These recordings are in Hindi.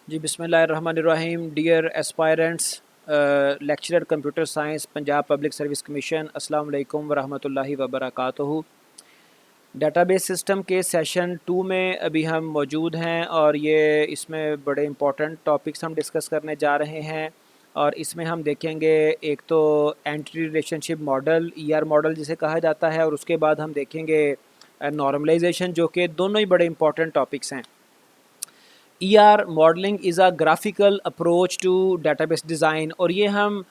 जी बिस्मिल्लाहिर्रहमानिर्रहीम। Dear aspirants, lecturer computer science, Punjab Public Service Commission, अस्सलाम वालेकुम वरहमतुल्लाहि वबरकातुहू। डेटाबेस सिस्टम के सेशन 2 में अभी हम मौजूद हैं और ये इसमें बड़े इंपॉर्टेंट टॉपिक्स हम डिस्कस करने जा रहे हैं। और इसमें हम देखेंगे एक तो entity relationship model, ER model जिसे कहा जाता है, और उसके बाद हम देखेंगे नॉर्मलाइजेशन, जो कि दोनों ही बड़े इंपॉर्टेंट टॉपिक्स हैं। ER modelling is a graphical approach to database design, और ये हम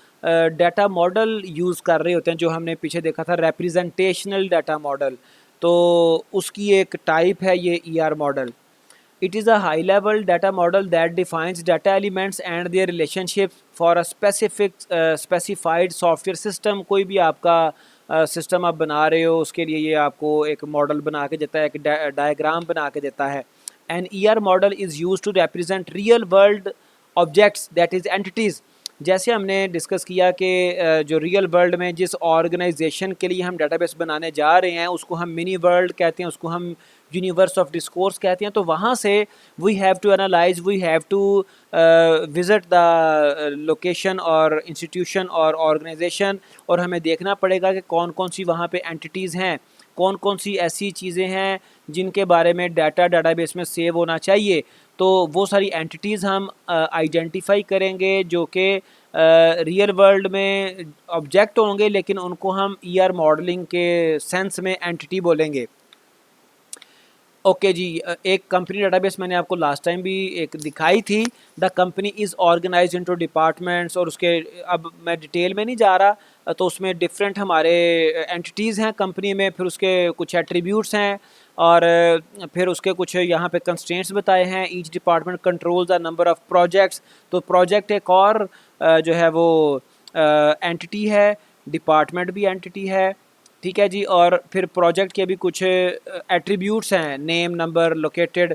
डाटा मॉडल यूज़ कर रहे होते हैं जो हमने पीछे देखा था, रिप्रेजेंटेशनल डाटा मॉडल। तो उसकी एक टाइप है ये ER model. It is a high level data model that defines data elements and their relationship for a specified software system. कोई भी आपका सिस्टम आप बना रहे हो, उसके लिए ये आपको एक मॉडल बना के देता है, एक डायग्राम बना के देता है। An ER model is use to represent real world objects, that is entities. जैसे हमने डिस्कस किया कि जो रियल वर्ल्ड में जिस ऑर्गेनाइजेशन के लिए हम डाटाबेस बनाने जा रहे हैं उसको हम मिनी वर्ल्ड कहते हैं, उसको हम यूनिवर्स ऑफ डिस्कोर्स कहते हैं। तो वहाँ से we have to analyse, we have to visit the location और इंस्टीट्यूशन और ऑर्गेनाइजेशन, और हमें देखना पड़ेगा कि कौन कौन सी वहाँ पे एंटिटीज़ हैं, कौन कौन सी ऐसी चीज़ें हैं जिनके बारे में डाटाबेस में सेव होना चाहिए। तो वो सारी एंटिटीज़ हम आइडेंटिफाई करेंगे जो कि रियल वर्ल्ड में ऑब्जेक्ट होंगे, लेकिन उनको हम ER मॉडलिंग के सेंस में एंटिटी बोलेंगे। ओके जी, एक कंपनी डाटाबेस मैंने आपको लास्ट टाइम भी एक दिखाई थी। The company is organise into departments, और उसके अब मैं डिटेल में नहीं जा रहा। तो उसमें डिफरेंट हमारे एंटिटीज़ हैं कंपनी में, फिर उसके कुछ एट्रीब्यूट्स हैं, और फिर उसके कुछ यहाँ पे कंस्ट्रेंट्स बताए हैं। Each department controls the number of projects. तो प्रोजेक्ट एक और जो है वो एंटिटी है, डिपार्टमेंट भी एंटिटी है, ठीक है जी। और फिर प्रोजेक्ट के भी कुछ एट्रीब्यूट्स हैं, नेम, नंबर, लोकेटेड,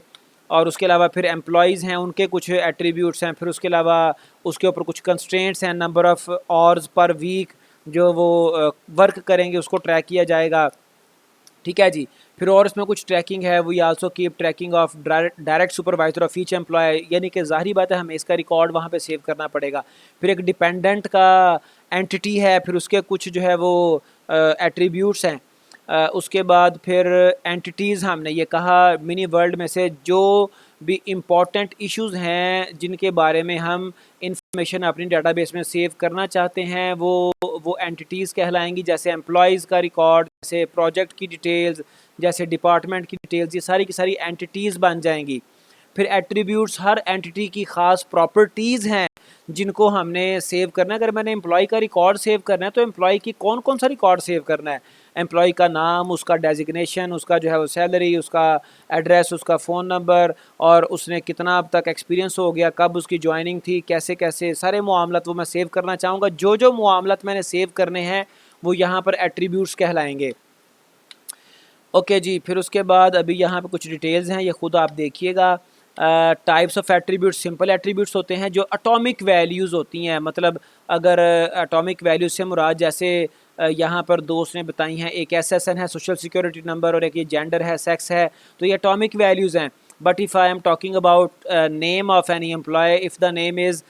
और उसके अलावा फिर एम्प्लॉयज़ हैं, उनके कुछ एट्रीब्यूट्स हैं। फिर उसके अलावा उसके ऊपर कुछ कंस्ट्रेंट्स हैं, number of hours per week जो वो वर्क करेंगे उसको ट्रैक किया जाएगा, ठीक है जी। फिर और इसमें कुछ ट्रैकिंग है, we also keep tracking of direct supervisor of each employee, यानी कि ज़ाहिर बात है हमें इसका रिकॉर्ड वहाँ पे सेव करना पड़ेगा। फिर एक डिपेंडेंट का एंटिटी है, फिर उसके कुछ जो है वो एट्रीब्यूट्स हैं। उसके बाद फिर एंटिटीज़ हमने ये कहा मिनी वर्ल्ड में से जो भी इम्पॉर्टेंट इश्यूज़ हैं जिनके बारे में हम इंफॉर्मेशन अपनी डाटाबेस में सेव करना चाहते हैं, वो एंटिटीज़ कहलाएंगी। जैसे एम्प्लॉयज़ का रिकॉर्ड, जैसे प्रोजेक्ट की डिटेल्स, जैसे डिपार्टमेंट की डिटेल्स, ये सारी की सारी एंटिटीज़ बन जाएंगी। फिर एट्रीब्यूट्स, हर एंटिटी की ख़ास प्रॉपर्टीज़ हैं जिनको हमने सेव करना है। अगर मैंने एम्प्लॉय का रिकॉर्ड सेव करना है तो एम्प्लॉय की कौन कौन सा रिकॉर्ड सेव करना है? एम्प्लॉय का नाम, उसका डेजिग्नेशन, उसका जो है वो सैलरी, उसका एड्रेस, उसका फ़ोन नंबर, और उसने कितना अब तक एक्सपीरियंस हो गया, कब उसकी जॉइनिंग थी, कैसे कैसे सारे मामलात वो मैं सेव करना चाहूँगा। जो जो मामलात मैंने सेव करने हैं वो यहाँ पर एट्रीब्यूट्स कहलाएंगे। ओके जी, फिर उसके बाद अभी यहाँ पे कुछ डिटेल्स हैं, ये ख़ुद आप देखिएगा। Types of attributes, simple attributes होते हैं जो एटॉमिक वैल्यूज़ होती हैं। मतलब अगर एटॉमिक वैल्यूज़ से मुराद, जैसे यहाँ पर दोस्त ने बताई हैं, एक SSN है, सोशल सिक्योरिटी नंबर, और एक ये जेंडर है, सेक्स है, तो ये एटॉमिक वैल्यूज़ हैं। But if I am talking about name of any employee, if the name is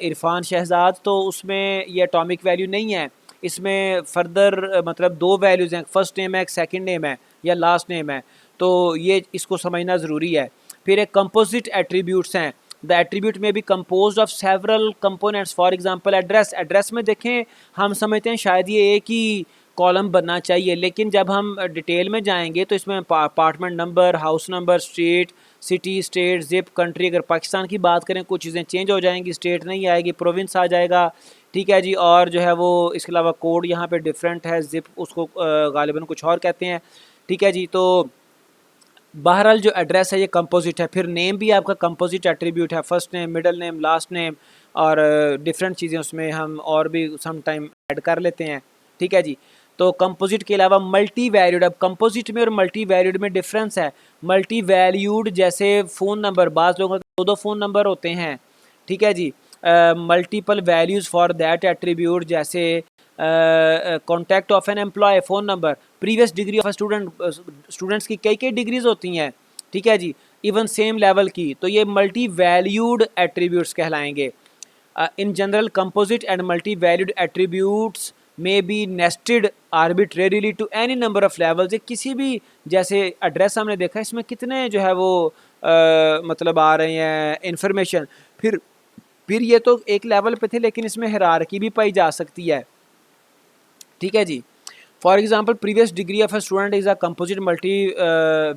Irfan Shahzad, तो उसमें ये एटॉमिक वैल्यू नहीं है। इसमें फर्दर मतलब दो वैल्यूज़ हैं, फर्स्ट नेम है, एक सेकंड नेम है, या लास्ट नेम है। तो ये इसको समझना ज़रूरी है। फिर एक कंपोजिट एट्रीब्यूट्स हैं। The attribute may be composed of several components, for example address. Address में देखें, हम समझते हैं शायद ये एक ही कॉलम बनना चाहिए, लेकिन जब हम डिटेल में जाएंगे तो इसमें apartment number, house number, street, city, state, zip, country, अगर पाकिस्तान की बात करें कुछ चीज़ें चेंज हो जाएंगी, स्टेट नहीं आएगी, प्रोविंस आ जाएगा, ठीक है जी। और जो है वो इसके अलावा कोड यहाँ पे डिफरेंट है, जिप उसको गालिबन कुछ और कहते हैं, ठीक है जी। तो बहरहाल जो एड्रेस है ये कंपोजिट है। फिर नेम भी आपका कंपोजिट एट्रीब्यूट है, first name, middle name, last name, और डिफरेंट चीज़ें उसमें हम और भी सम टाइम ऐड कर लेते हैं, ठीक है जी। तो कंपोजिट के अलावा मल्टी वैल्यूड, अब कंपोजिट में और मल्टी वैल्यूड में डिफरेंस है। मल्टी वैल्यूड जैसे फ़ोन नंबर, बाज़ लोगों के दो फ़ोन नंबर होते हैं, ठीक है जी। Multiple values for that attribute, जैसे contact of an employ, phone number, previous degree of student, students की कई कई डिग्रीज़ होती हैं, ठीक है जी। इवन सेम लेवल की, तो ये मल्टी वैल्यूड एट्रीब्यूट्स कहलाएंगे। इन general composite and multi valued attributes में be nested arbitrarily to any number of levels. किसी भी, जैसे एड्रेस हमने देखा इसमें कितने जो है वो मतलब आ रहे हैं इंफॉर्मेशन, फिर ये तो एक लेवल पे थे लेकिन इसमें हायरार्की भी पाई जा सकती है। ठीक है जी। For example previous degree of a student is a composite multi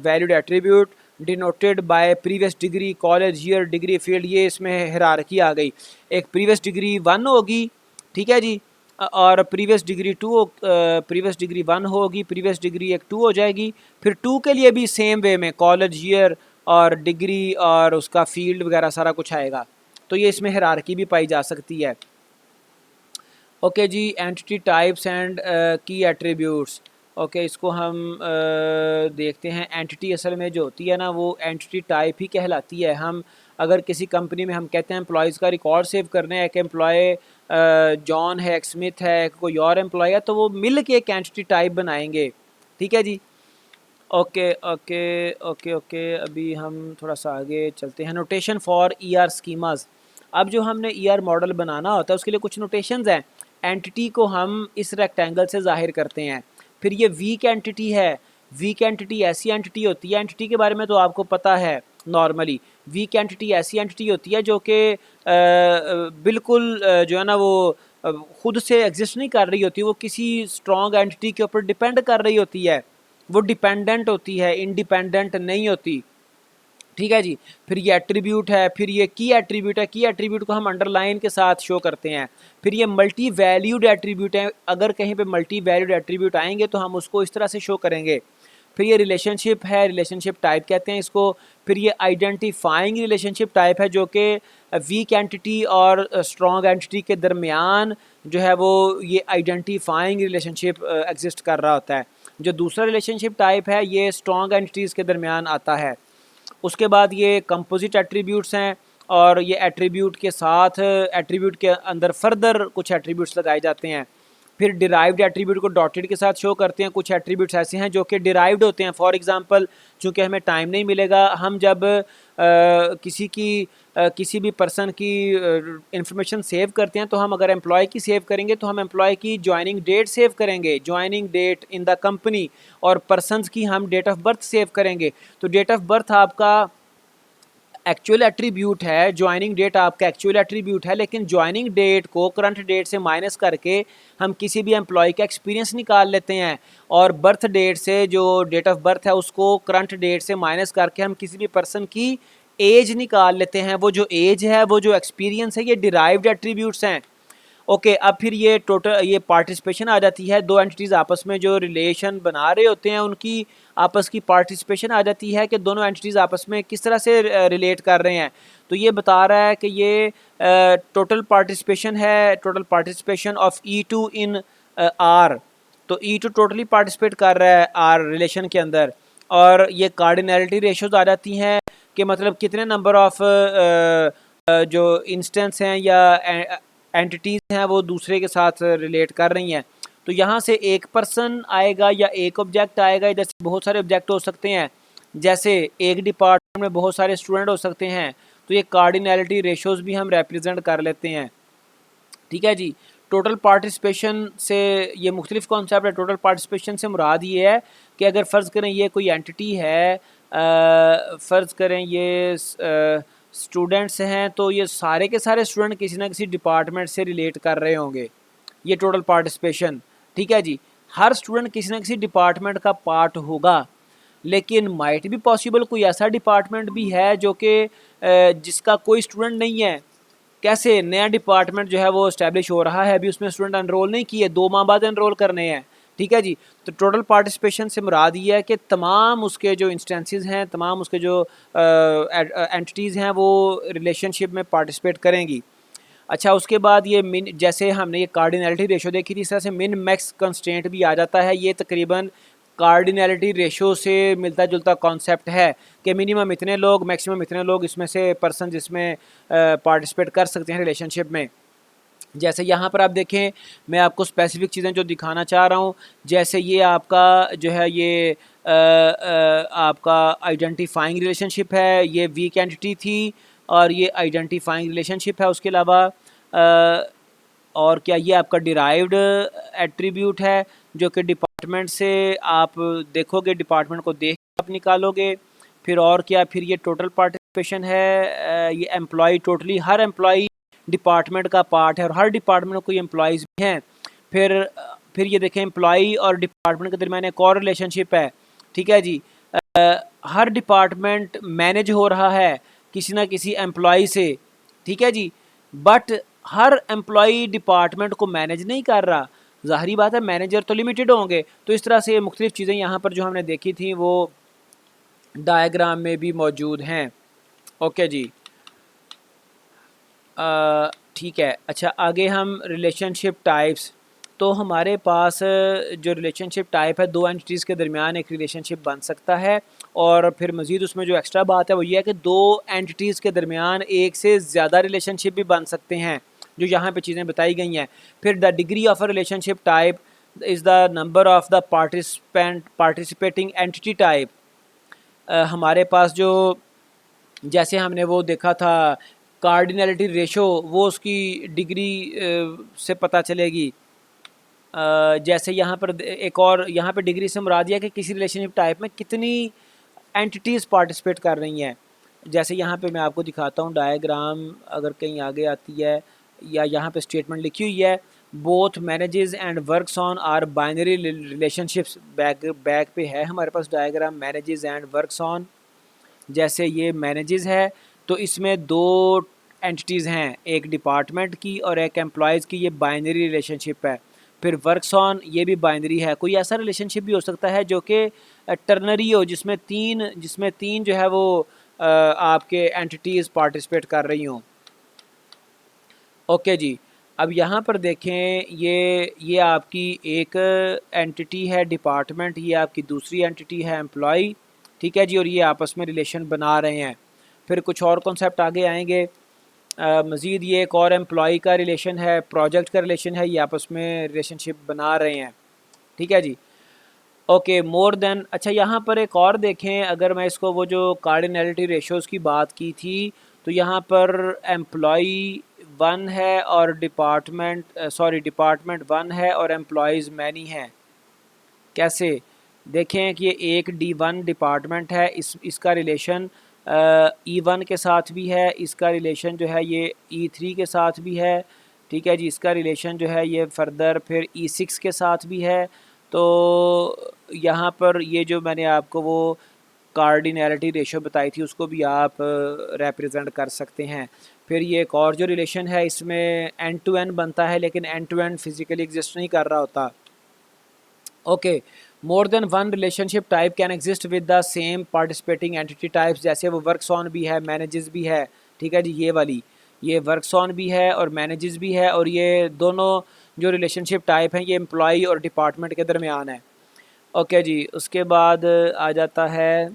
valued attribute denoted by previous degree, college year, degree field. ये इसमें हायरार्की आ गई। एक प्रीवियस डिग्री 1 होगी, ठीक है जी, और प्रीवियस डिग्री 2, प्रीवियस डिग्री 1 होगी, प्रीवियस डिग्री एक 2 हो जाएगी। फिर 2 के लिए भी सेम वे में कॉलेज ईयर और डिग्री और उसका फील्ड वगैरह सारा कुछ आएगा। तो ये इसमें हायरार्की भी पाई जा सकती है। ओके जी, entity types and key attributes. Okay, इसको हम देखते हैं। एंटिटी असल में जो होती है ना वो एंटिटी टाइप ही कहलाती है। हम अगर किसी कंपनी में हम कहते हैं एम्प्लॉयज़ का रिकॉर्ड सेव करने हैं, एक एम्प्लॉय जॉन है, एक स्मिथ है, कोई और एम्प्लॉय है, तो वो मिल के एक एंटिटी टाइप बनाएंगे। ठीक है जी। ओके ओके ओके ओके, अभी हम थोड़ा सा आगे चलते हैं। Notation for ER schemas. अब जो हमने ईआर मॉडल बनाना होता है उसके लिए कुछ नोटेशंस हैं। एंटिटी को हम इस रेक्टेंगल से ज़ाहिर करते हैं। फिर ये वीक एंटिटी है। वीक एंटिटी ऐसी एंटिटी होती है, एंटिटी के बारे में तो आपको पता है नॉर्मली। वीक एंटिटी ऐसी एंटिटी होती है जो कि बिल्कुल जो है ना वो खुद से एग्जिस्ट नहीं कर रही होती, वो किसी स्ट्रॉन्ग एंटिटी के ऊपर डिपेंड कर रही होती है, वो डिपेंडेंट होती है, इंडिपेंडेंट नहीं होती। ठीक है जी। फिर ये एट्रीब्यूट है, फिर ये की एट्रीब्यूट है। की एट्रीब्यूट को हम अंडरलाइन के साथ शो करते हैं। फिर ये मल्टी वैल्यूड एट्रीब्यूट है। अगर कहीं पे मल्टी वैल्यूड एट्रीब्यूट आएंगे तो हम उसको इस तरह से शो करेंगे। फिर ये रिलेशनशिप है, रिलेशनशिप टाइप कहते हैं इसको। फिर ये आइडेंटिफाइंग रिलेशनशिप टाइप है जो कि वीक एंटिटी और स्ट्रॉन्ग एंटिटी के दरमियान जो है वो ये आइडेंटिफाइंग रिलेशनशिप एग्जिस्ट कर रहा होता है। जो दूसरा रिलेशनशिप टाइप है ये स्ट्रॉन्ग एंटिटीज़ के दरमियान आता है। उसके बाद ये कंपोजिट एट्रीब्यूट्स हैं, और ये एट्रीब्यूट के साथ एट्रीब्यूट के अंदर फर्दर कुछ एट्रीब्यूट्स लगाए जाते हैं। फिर डिराइव्ड एट्रीब्यूट को डॉटेड के साथ शो करते हैं। कुछ एट्रीब्यूट्स ऐसे हैं जो कि डिराइव्ड होते हैं। फॉर एग्जांपल, चूँकि हमें टाइम नहीं मिलेगा, हम जब किसी भी पर्सन की इंफॉर्मेशन सेव करते हैं तो हम अगर एम्प्लॉय की सेव करेंगे तो हम एम्प्लॉय की ज्वाइनिंग डेट सेव करेंगे, joining date in the company. और पर्सनस की हम डेट ऑफ बर्थ सेव करेंगे। तो डेट ऑफ बर्थ आपका एक्चुअल एट्रीब्यूट है, ज्वाइनिंग डेट आपका एक्चुअल एट्रीब्यूट है, लेकिन ज्वाइनिंग डेट को करंट डेट से माइनस करके हम किसी भी एम्प्लॉय का एक्सपीरियंस निकाल लेते हैं। और बर्थ डेट से जो डेट ऑफ बर्थ है उसको करंट डेट से माइनस करके हम किसी भी पर्सन की एज निकाल लेते हैं। वो जो एज है, वो जो एक्सपीरियंस है, ये डिराइव्ड एट्रीब्यूट्स हैं। ओके, अब फिर ये टोटल ये पार्टिसिपेशन आ जाती है। दो एंटिटीज़ आपस में जो रिलेशन बना रहे होते हैं उनकी आपस की पार्टिसिपेशन आ जाती है कि दोनों एंटिटीज़ आपस में किस तरह से रिलेट कर रहे हैं। तो ये बता रहा है कि ये टोटल पार्टिसिपेशन है, total participation of E2 in are. तो E2 टोटली पार्टिसिपेट कर रहा है आर रिलेशन के अंदर। और ये कार्डिनैलिटी रेशोज आ जाती हैं कि मतलब कितने नंबर ऑफ जो इंस्टेंस हैं या एंटिटीज़ हैं वो दूसरे के साथ रिलेट कर रही हैं। तो यहाँ से एक पर्सन आएगा या एक ऑब्जेक्ट आएगा, जैसे बहुत सारे ऑब्जेक्ट हो सकते हैं, जैसे एक डिपार्टमेंट में बहुत सारे स्टूडेंट हो सकते हैं। तो ये कार्डिनैलिटी रेशोज़ भी हम रिप्रेजेंट कर लेते हैं। ठीक है जी। टोटल पार्टिसिपेशन से ये मुख्तलिफ कॉन्सेप्ट है। टोटल पार्टिसिपेशन से मुराद ये है कि अगर फ़र्ज़ करें ये कोई एंटिटी है, फ़र्ज़ करें ये स्टूडेंट्स हैं, तो ये सारे के सारे स्टूडेंट किसी ना किसी डिपार्टमेंट से रिलेट कर रहे होंगे। ये टोटल पार्टिसिपेशन, ठीक है जी। हर स्टूडेंट किसी ना किसी डिपार्टमेंट का पार्ट होगा, लेकिन माइट भी पॉसिबल कोई ऐसा डिपार्टमेंट भी है जो कि जिसका कोई स्टूडेंट नहीं है। कैसे? नया डिपार्टमेंट जो है वो इस्टेब्लिश हो रहा है, अभी उसमें स्टूडेंट एनरोल नहीं किए, 2 माह बाद एनरोल करने हैं। ठीक है जी। तो टोटल पार्टिसिपेशन से मुराद ये है कि तमाम उसके जो इंस्टेंसेस हैं, तमाम उसके जो एंटिटीज़ हैं वो रिलेशनशिप में पार्टिसिपेट करेंगी। अच्छा, उसके बाद ये मिन, जैसे हमने ये कार्डिनैलिटी रेशो देखी थी, इस तरह से मिन मैक्स कंस्ट्रेंट भी आ जाता है। ये तकरीबन कार्डिनैलिटी रेशो से मिलता जुलता कॉन्सेप्ट है कि मिनिमम इतने लोग, मैक्सिमम इतने लोग इसमें से पर्सन जिसमें पार्टिसिपेट कर सकते हैं रिलेशनशिप में। जैसे यहाँ पर आप देखें, मैं आपको स्पेसिफिक चीज़ें जो दिखाना चाह रहा हूँ, जैसे ये आपका जो है ये आपका आइडेंटिफाइंग रिलेशनशिप है, ये वीक एंटिटी थी और ये आइडेंटिफाइंग रिलेशनशिप है। उसके अलावा और क्या, ये आपका डिराइव्ड एट्रीब्यूट है जो कि डिपार्टमेंट से आप देखोगे, डिपार्टमेंट को देख के आप निकालोगे। फिर और क्या, फिर ये टोटल पार्टिसिपेशन है, ये एम्प्लॉय टोटली, हर एम्प्लॉय डिपार्टमेंट का पार्ट है और हर डिपार्टमेंट में कोई एम्प्लॉयज़ भी हैं। फिर ये देखें, एम्प्लॉय और डिपार्टमेंट के दरमियान एक और रिलेशनशिप है, ठीक है जी। हर डिपार्टमेंट मैनेज हो रहा है किसी ना किसी एम्प्लॉय से, ठीक है जी, बट हर एम्प्लॉय डिपार्टमेंट को मैनेज नहीं कर रहा। ज़ाहिरी बात है, मैनेजर तो लिमिटेड होंगे। तो इस तरह से मुख्तलिफ़ चीज़ें यहाँ पर जो हमने देखी थी वो डायग्राम में भी मौजूद हैं। ओके जी, ठीक है। अच्छा, आगे हम रिलेशनशिप टाइप्स। तो हमारे पास जो रिलेशनशिप टाइप है, दो एंटिटीज़ के दरमियान एक रिलेशनशिप बन सकता है। और फिर मज़ीद उसमें जो एक्स्ट्रा बात है वो ये है कि दो एंटिटीज़ के दरमियान एक से ज़्यादा रिलेशनशिप भी बन सकते हैं, जो यहाँ पे चीज़ें बताई गई हैं। फिर the degree of a relationship type is the number of the participating entity type. हमारे पास जो, जैसे हमने वो देखा था कार्डिनलिटी रेशो, वो उसकी डिग्री से पता चलेगी। जैसे यहाँ पर एक और, यहाँ पे डिग्री से मुराद दिया कि किसी रिलेशनशिप टाइप में कितनी एंटिटीज़ पार्टिसिपेट कर रही हैं। जैसे यहाँ पे मैं आपको दिखाता हूँ डायग्राम, अगर कहीं आगे आती है या यहाँ पे स्टेटमेंट लिखी हुई है, both manages and works on are binary relationships. Back पे है हमारे पास diagram, manages and works on. जैसे ये मैनेजेस है तो इसमें दो एंटिटीज़ हैं, एक डिपार्टमेंट की और एक एम्प्लॉयज़ की, ये बाइनरी रिलेशनशिप है। फिर वर्क्स ऑन, ये भी बाइनरी है। कोई ऐसा रिलेशनशिप भी हो सकता है जो कि टर्नरी हो, जिसमें तीन जो है वो आपके एंटिटीज़ पार्टिसिपेट कर रही हों। ओके जी, अब यहाँ पर देखें, ये आपकी एक एंटिटी है डिपार्टमेंट, ये आपकी दूसरी एंटिटी है एम्प्लॉय, ठीक है जी, और ये आपस में रिलेशन बना रहे हैं। फिर कुछ और कॉन्सेप्ट आगे आएंगे। मज़ीद ये एक और एम्प्लॉय का रिलेशन है, प्रोजेक्ट का रिलेशन है, ये आपस में रिलेशनशिप बना रहे हैं, ठीक है जी। Okay, more then. अच्छा, यहाँ पर एक और देखें, अगर मैं इसको, वो जो कार्डिनलिटी रेशोज़ की बात की थी, तो यहाँ पर एम्प्लॉय वन है और डिपार्टमेंट वन है और एम्प्लॉयज़ मैनी हैं। कैसे देखें कि ये एक D1 डिपार्टमेंट है, इसका रिलेशन E1 के साथ भी है, इसका रिलेशन जो है ये E3 के साथ भी है, ठीक है जी, इसका रिलेशन जो है ये फर्दर फिर E6 के साथ भी है। तो यहाँ पर ये जो मैंने आपको वो कार्डिनैलिटी रेशो बताई थी उसको भी आप रिप्रेजेंट कर सकते हैं। फिर ये एक और जो रिलेशन है, इसमें एंड टू एंड बनता है लेकिन end to end physically exist नहीं कर रहा होता। Okay, more than one relationship type can exist with the same participating entity types. जैसे वो वर्क्स ऑन भी है, मैनेजेस भी है, ठीक है जी, ये वाली, ये वर्क्स ऑन भी है और मैनेजेस भी है, और ये दोनों जो रिलेशनशिप टाइप हैं ये एम्प्लॉय और डिपार्टमेंट के दरमियान है। ओके जी, उसके बाद आ जाता है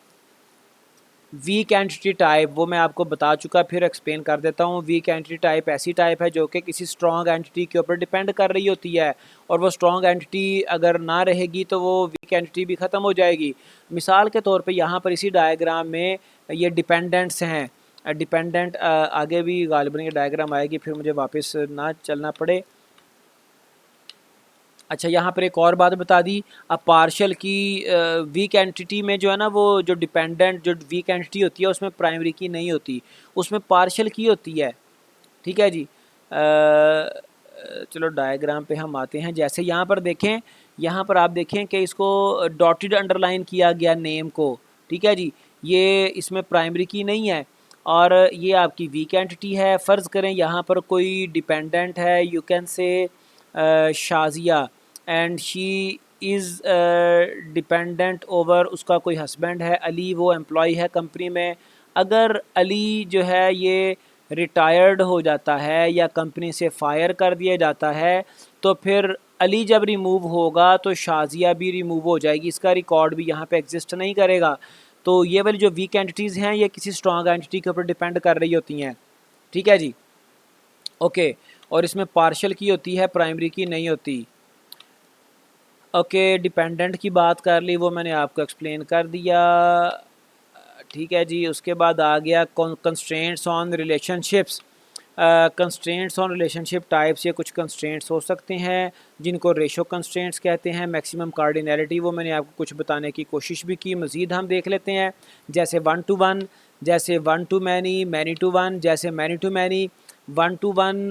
वीक एंटिटी टाइप, वो मैं आपको बता चुका, फिर एक्सप्लेन कर देता हूँ। वीक एंटिटी टाइप ऐसी टाइप है जो कि किसी स्ट्रॉन्ग एंटिटी के ऊपर डिपेंड कर रही होती है, और वो स्ट्रॉन्ग एंटिटी अगर ना रहेगी तो वो वीक एंटिटी भी ख़त्म हो जाएगी। मिसाल के तौर पे यहाँ पर इसी डायग्राम में ये डिपेंडेंट्स हैं। डिपेंडेंट आगे भी गालिबन ये डायग्राम आएगी, फिर मुझे वापस ना चलना पड़े। अच्छा, यहाँ पर एक और बात बता दी, अब पार्शल की वीक एंटिटी में जो है ना, वो जो डिपेंडेंट जो वीक एंटिटी होती है उसमें प्राइमरी की नहीं होती, उसमें पार्शल की होती है, ठीक है जी। चलो डायग्राम पे हम आते हैं। जैसे यहाँ पर देखें, यहाँ पर आप देखें कि इसको डॉटेड अंडरलाइन किया गया नेम को, ठीक है जी, ये इसमें प्राइमरी की नहीं है और ये आपकी वीक एंटिटी है। फ़र्ज़ करें यहाँ पर कोई डिपेंडेंट है, you can say Shazia, and she is dependent over, उसका कोई हस्बैंड है अली, वो एम्प्लॉय है कंपनी में। अगर अली जो है ये रिटायर्ड हो जाता है या कंपनी से फायर कर दिया जाता है, तो फिर अली जब रिमूव होगा तो शाजिया भी रिमूव हो जाएगी, इसका रिकॉर्ड भी यहाँ पे एग्जिस्ट नहीं करेगा। तो ये वाली जो वीक एंटिटीज़ हैं ये किसी स्ट्रॉन्ग एंटिटी के ऊपर डिपेंड कर रही होती हैं, ठीक है जी। ओके, और इसमें पार्शल की होती है, प्राइमरी की नहीं होती। ओके, डिपेंडेंट की बात कर ली, वो मैंने आपको एक्सप्लेन कर दिया। ठीक है जी। उसके बाद आ गया constraints on relationships. Constraints on relationship types, ये कुछ कंस्ट्रेंट्स हो सकते हैं जिनको रेशो कंस्ट्रेंट्स कहते हैं। मैक्सिमम कार्डिनैलिटी, वो मैंने आपको कुछ बताने की कोशिश भी की, मज़ीद हम देख लेते हैं। जैसे 1 to 1, जैसे 1 to मैनी टू वन, जैसे मैनी टू मैनी। 1 to 1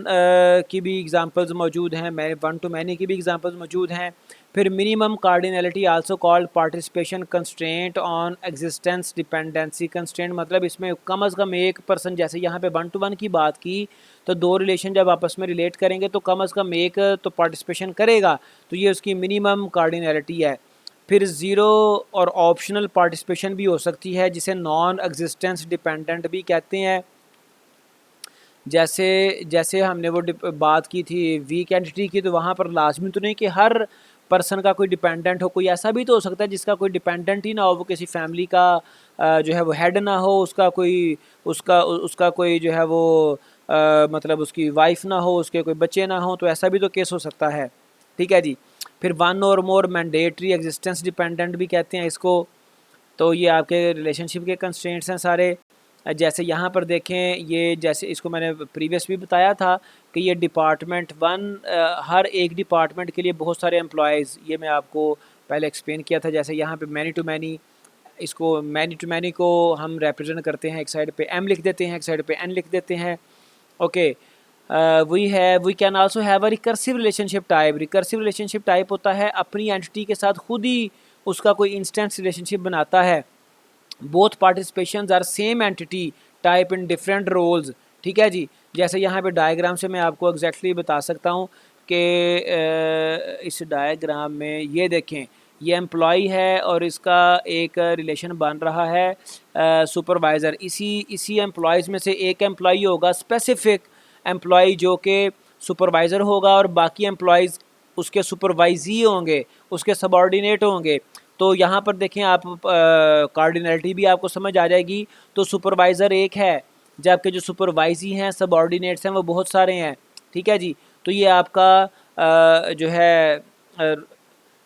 की भी एग्जांपल्स मौजूद हैं, 1 to मैनी की भी एग्जांपल्स मौजूद हैं। फिर minimum cardinality also called participation constraint on existence dependency constraint, मतलब इसमें कम अज़ कम एक पर्सन, जैसे यहाँ पे 1 to 1 की बात की तो दो रिलेशन जब आपस में रिलेट करेंगे तो कम अज़ कम एक तो पार्टिसिपेशन करेगा, तो ये उसकी मिनिमम कार्डिनैलिटी है। फिर ज़ीरो और ऑप्शनल पार्टिसिपेशन भी हो सकती है, जिसे नॉन एग्जिस्टेंस डिपेंडेंट भी कहते हैं। जैसे जैसे हमने वो बात की थी वीक एंटिटी की, तो वहाँ पर लाजमी तो नहीं कि हर पर्सन का कोई डिपेंडेंट हो, कोई ऐसा भी तो हो सकता है जिसका कोई डिपेंडेंट ही ना हो, वो किसी फैमिली का जो है वो हेड ना हो, उसका कोई उसका कोई जो है वो मतलब उसकी वाइफ ना हो, उसके कोई बच्चे ना हो, तो ऐसा भी तो केस हो सकता है। ठीक है जी। फिर 1 और मोर मैंडेटरी एग्जिस्टेंस डिपेंडेंट भी कहते हैं इसको। तो ये आपके रिलेशनशिप के कंस्ट्रेंट्स हैं सारे। जैसे यहाँ पर देखें, ये जैसे इसको मैंने प्रीवियस भी बताया था कि ये डिपार्टमेंट 1, हर एक डिपार्टमेंट के लिए बहुत सारे एम्प्लॉयज़, ये मैं आपको पहले एक्सप्लेन किया था। जैसे यहाँ पे मैनी टू मैनी, इसको मैनी टू मैनी को हम रिप्रेजेंट करते हैं, एक साइड पे एम लिख देते हैं, एक साइड पे एन लिख देते हैं। Okay, we can also have a recursive relationship type. Recursive relationship type होता है अपनी एंटिटी के साथ खुद ही उसका कोई इंस्टेंस रिलेशनशिप बनाता है। Both participations are same entity type in different roles. ठीक है जी। जैसे यहाँ पे डायग्राम से मैं आपको एग्जैक्टली बता सकता हूँ कि इस डायग्राम में ये देखें, ये एम्प्लॉई है और इसका एक रिलेशन बन रहा है सुपरवाइज़र। इसी एम्प्लॉयज़ में से एक एम्प्लॉई होगा स्पेसिफिक एम्प्लॉई जो कि सुपरवाइज़र होगा, और बाकी एम्प्लॉयज़ उसके सुपरवाइजी होंगे, उसके सबॉर्डिनेट होंगे। तो यहाँ पर देखें आप, कार्डिनैलिटी भी आपको समझ आ जाएगी। तो सुपरवाइज़र एक है, जबकि जो सुपरवाइजी हैं, सबॉर्डिनेट्स हैं, वो बहुत सारे हैं। ठीक है जी। तो ये आपका जो है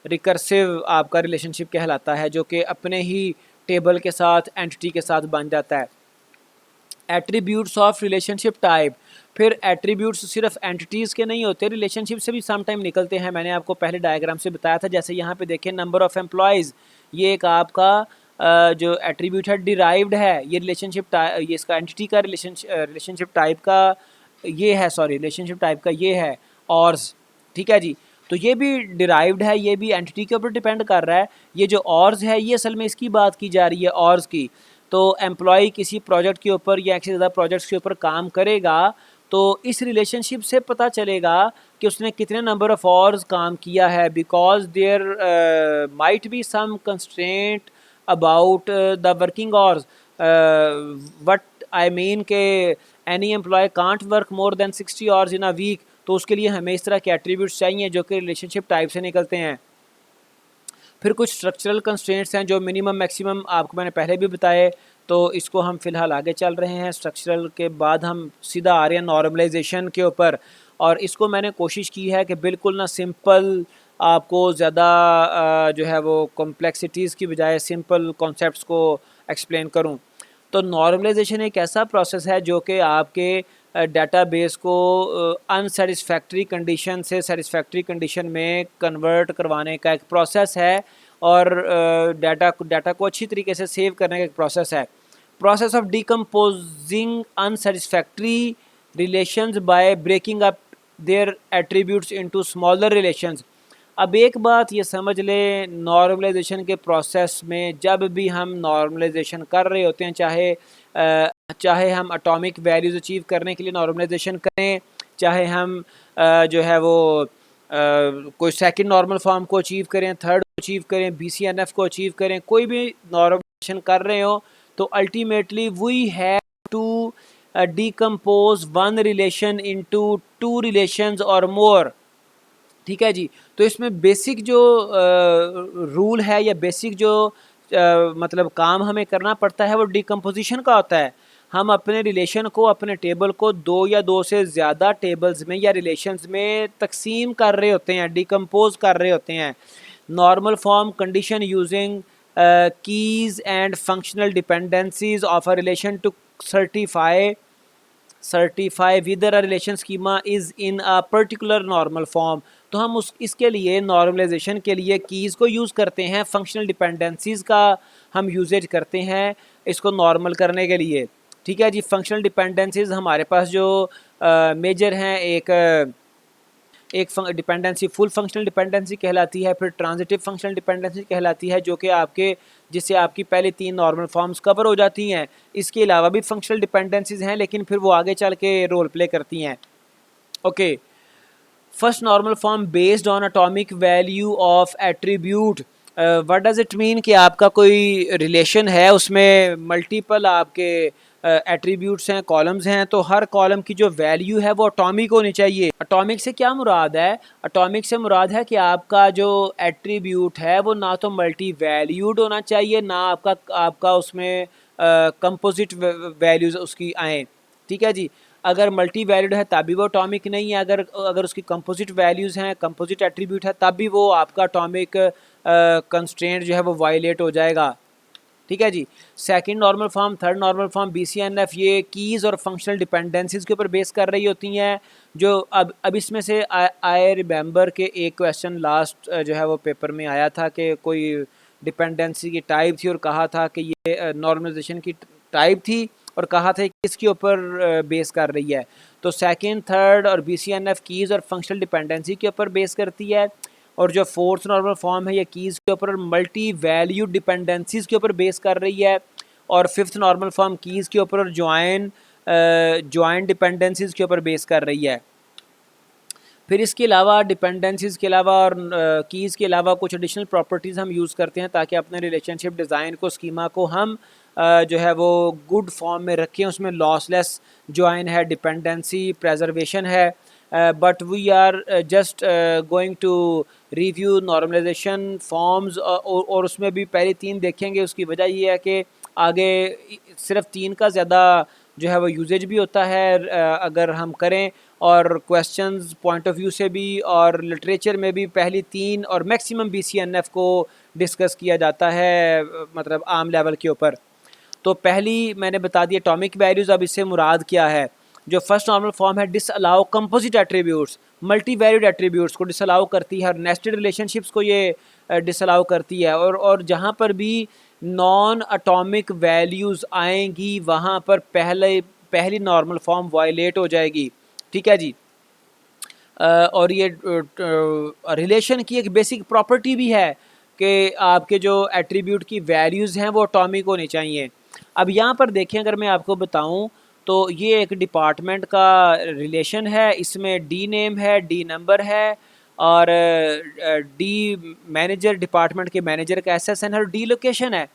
रिकर्सिव आपका रिलेशनशिप कहलाता है, जो कि अपने ही टेबल के साथ एंटिटी के साथ बन जाता है। Attributes of relationship type. फिर एट्रीब्यूट्स सिर्फ एंटिटीज़ के नहीं होते, रिलेशनशिप से भी सम टाइम निकलते हैं। मैंने आपको पहले डायग्राम से बताया था। जैसे यहाँ पे देखें, नंबर ऑफ़ एम्प्लॉयज़, ये एक आपका जो एट्रीब्यूट है डिराइव्ड है। ये रिलेशनशिप टाइप, ये इसका एंटिटी का रिलेशनशिप टाइप का ये है, सॉरी रिलेशनशिप टाइप का ये है ऑर्स। ठीक है जी। तो ये भी डिराइव्ड है, ये भी एंटिटी के ऊपर डिपेंड कर रहा है। ये जो ऑर्स है, ये असल में इसकी बात की जा रही है, ऑर्स की। तो एम्प्लॉय किसी प्रोजेक्ट के ऊपर या एक से ज़्यादा प्रोजेक्ट्स के ऊपर काम करेगा, तो इस रिलेशनशिप से पता चलेगा कि उसने कितने नंबर ऑफ आवर्स काम किया है, because there might be some constraint about the working hours. What I mean के any employ can't work more than 60 hours in a week. तो उसके लिए हमें इस तरह के एट्रीब्यूट्स चाहिए जो कि रिलेशनशिप टाइप से निकलते हैं। फिर कुछ स्ट्रक्चरल कंस्ट्रेंट्स हैं जो मिनिमम मैक्सिमम आपको मैंने पहले भी बताए, तो इसको हम फ़िलहाल आगे चल रहे हैं। स्ट्रक्चरल के बाद हम सीधा आ रहे हैं नॉर्मलाइजेशन के ऊपर, और इसको मैंने कोशिश की है कि बिल्कुल ना सिंपल, आपको ज़्यादा जो है वो कॉम्प्लेक्सिटीज़ की बजाय सिंपल कॉन्सेप्ट्स को एक्सप्लेन करूँ। तो नॉर्मलाइजेशन एक ऐसा प्रोसेस है जो कि आपके डेटाबेस को अनसेटिस्फैक्ट्री कंडीशन से सेटिस्फैक्ट्री कंडीशन में कन्वर्ट करवाने का एक प्रोसेस है, और डाटा को अच्छी तरीके से सेव करने का एक प्रोसेस है। Process of decomposing unsatisfactory relations by breaking up their attributes into smaller relations. अब एक बात ये समझ लें, नॉर्मलाइजेशन के प्रोसेस में जब भी हम नॉर्मलाइजेशन कर रहे होते हैं, चाहे हम एटॉमिक वैल्यूज़ अचीव करने के लिए नॉर्मलाइजेशन करें, चाहे हम जो है वो कोई सेकंड नॉर्मल फॉर्म को अचीव करें, थर्ड को अचीव करें, BCNF को अचीव करें, कोई भी नॉर्मलाइजेशन कर रहे हो, तो ultimately we have to decompose one relation into two relations और मोर। ठीक है जी। तो इसमें बेसिक जो रूल है या बेसिक जो मतलब काम हमें करना पड़ता है वो डिकम्पोजिशन का होता है। हम अपने रिलेशन को, अपने टेबल को दो या दो से ज़्यादा टेबल्स में या रिलेशंस में तकसीम कर रहे होते हैं, डिकम्पोज कर रहे होते हैं। normal form condition using keys and functional dependencies of a relation to certify whether a relation schema is in a particular normal form। तो हम उस इसके लिए नॉर्मलाइजेशन के लिए कीज़ को यूज़ करते हैं, फंक्शनल डिपेंडेंसीज़ का हम यूजेज करते हैं इसको नॉर्मल करने के लिए। ठीक है जी। फंक्शनल डिपेंडेंसीज़ हमारे पास जो मेजर हैं, एक डिपेंडेंसी फुल फंक्शनल डिपेंडेंसी कहलाती है, फिर ट्रांजिटिव फंक्शनल डिपेंडेंसी कहलाती है, जो कि आपके जिससे आपकी पहले 3 नॉर्मल फॉर्म्स कवर हो जाती हैं। इसके अलावा भी फंक्शनल डिपेंडेंसीज हैं, लेकिन फिर वो आगे चल के रोल प्ले करती हैं। Okay, first normal form based on atomic value of attribute. What does it mean कि आपका कोई रिलेशन है, उसमें मल्टीपल आपके एट्रीब्यूट्स हैं, कॉलम्स हैं, तो हर कॉलम की जो वैल्यू है वो एटॉमिक होनी चाहिए। एटॉमिक से क्या मुराद है? एटॉमिक से मुराद है कि आपका जो एट्रीब्यूट है वो ना तो मल्टी वैल्यूड होना चाहिए, ना आपका उसमें कंपोजिट वैल्यूज़ उसकी आएँ। ठीक है जी। अगर मल्टी वैल्यूड है तब भी वो अटॉमिक नहीं है, अगर उसकी कंपोजिट वैल्यूज़ हैं, कंपोजिट एट्रीब्यूट है, तब भी वो आपका अटॉमिक कंस्ट्रेंट जो है वो वायलेट हो जाएगा। ठीक है जी। Second normal form, third normal form BCNF, ये कीज़ और फंक्शनल डिपेंडेंसीज के ऊपर बेस कर रही होती हैं। जो अब इसमें से आई रिमेंबर के एक क्वेश्चन लास्ट जो है वो पेपर में आया था कि कोई डिपेंडेंसी की टाइप थी और कहा था कि ये नॉर्मलाइजेशन की टाइप थी और कहा था कि किसके ऊपर बेस कर रही है। तो सेकंड, थर्ड और BCNF कीज़ और फंक्शनल डिपेंडेंसी के ऊपर बेस करती है, और जो फोर्थ नॉर्मल फॉर्म है ये कीज़ के ऊपर मल्टी वैल्यू डिपेंडेंसीज के ऊपर बेस कर रही है, और फिफ्थ नॉर्मल फॉर्म कीज़ के ऊपर और जॉइन डिपेंडेंसीज के ऊपर बेस कर रही है। फिर इसके अलावा डिपेंडेंसीज के अलावा और कीज़ के अलावा कुछ एडिशनल प्रॉपर्टीज़ हम यूज़ करते हैं ताकि अपने रिलेशनशिप डिज़ाइन को, स्कीमा को हम जो है वो गुड फॉर्म में रखें। उसमें लॉसलेस जॉइन है, डिपेंडेंसी प्रेजर्वेशन है, but we are just going to review normalization forms, और उसमें भी पहले 3 देखेंगे। उसकी वजह ये है कि आगे सिर्फ 3 का ज़्यादा जो है वो यूजेज भी होता है अगर हम करें, और क्वेश्चंस पॉइंट ऑफ व्यू से भी और लिटरेचर में भी पहली 3 और मैक्सिमम BCNF को डिस्कस किया जाता है, मतलब आम लेवल के ऊपर। तो पहली मैंने बता दी एटॉमिक वैल्यूज़। अब इससे मुराद क्या है? जो फर्स्ट नॉर्मल फॉर्म है disallow composite attributes, multi valued attributes को डिसअलाउ करती है, और नेस्टेड रिलेशनशिप्स को ये डिसअलाउ करती है, और जहाँ पर भी नॉन एटॉमिक वैल्यूज़ आएंगी वहाँ पर पहली नॉर्मल फॉर्म वायलेट हो जाएगी। ठीक है जी। और ये रिलेशन की एक बेसिक प्रॉपर्टी भी है कि आपके जो एट्रीब्यूट की वैल्यूज़ हैं वो एटॉमिक होनी चाहिए। अब यहाँ पर देखें, अगर मैं आपको बताऊँ तो ये एक डिपार्टमेंट का रिलेशन है। इसमें डी नेम है, डी नंबर है, और डी मैनेजर, डिपार्टमेंट के मैनेजर का SSN है, और डी लोकेशन है।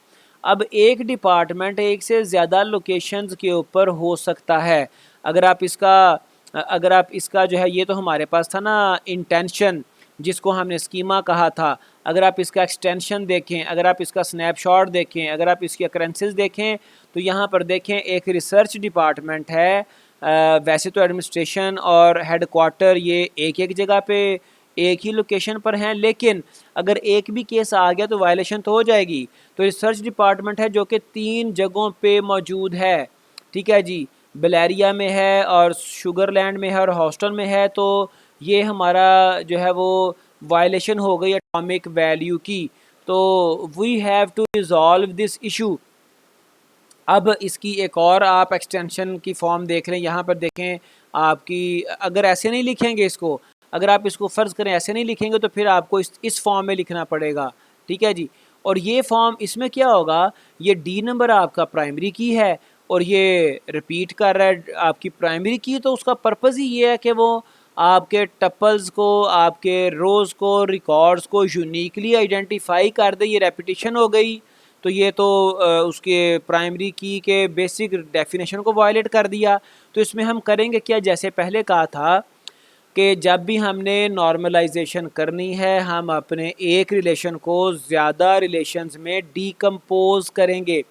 अब एक डिपार्टमेंट एक से ज़्यादा लोकेशंस के ऊपर हो सकता है। अगर आप इसका जो है, ये तो हमारे पास था ना इंटेंशन, जिसको हमने स्कीमा कहा था। अगर आप इसका एक्सटेंशन देखें, अगर आप इसका स्नैपशॉट देखें, अगर आप इसकी अकरेंसेस देखें, तो यहाँ पर देखें एक रिसर्च डिपार्टमेंट है। वैसे तो एडमिनिस्ट्रेशन और हेड क्वार्टर ये एक जगह पे एक ही लोकेशन पर हैं, लेकिन अगर एक भी केस आ गया तो वायलेशन तो हो जाएगी। तो रिसर्च डिपार्टमेंट है जो कि 3 जगहों पे मौजूद है। ठीक है जी। बलेरिया में है, और शुगरलैंड में है, और हॉस्टन में है। तो ये हमारा जो है वो वायलेशन हो गई एटॉमिक वैल्यू की। तो we have to resolve this issue. अब इसकी एक और आप एक्सटेंशन की फॉर्म देख लें। यहाँ पर देखें आपकी, अगर ऐसे नहीं लिखेंगे इसको, अगर आप इसको फ़र्ज़ करें ऐसे नहीं लिखेंगे, तो फिर आपको इस फॉर्म में लिखना पड़ेगा। ठीक है जी। और ये फॉर्म, इसमें क्या होगा, ये डी नंबर आपका प्राइमरी की है, और ये रिपीट कर रहा है आपकी प्राइमरी की। तो उसका पर्पज़ ही ये है कि वो आपके टपल्स को, आपके रोज़ को, रिकॉर्ड्स को यूनिकली आइडेंटिफाई कर दे। ये रेपिटेशन हो गई, तो ये तो उसके प्राइमरी की के बेसिक डेफिनेशन को वायलेट कर दिया। तो इसमें हम करेंगे क्या, जैसे पहले कहा था कि जब भी हमने नॉर्मलाइजेशन करनी है, हम अपने एक रिलेशन को ज़्यादा रिलेशंस में डीकम्पोज करेंगे।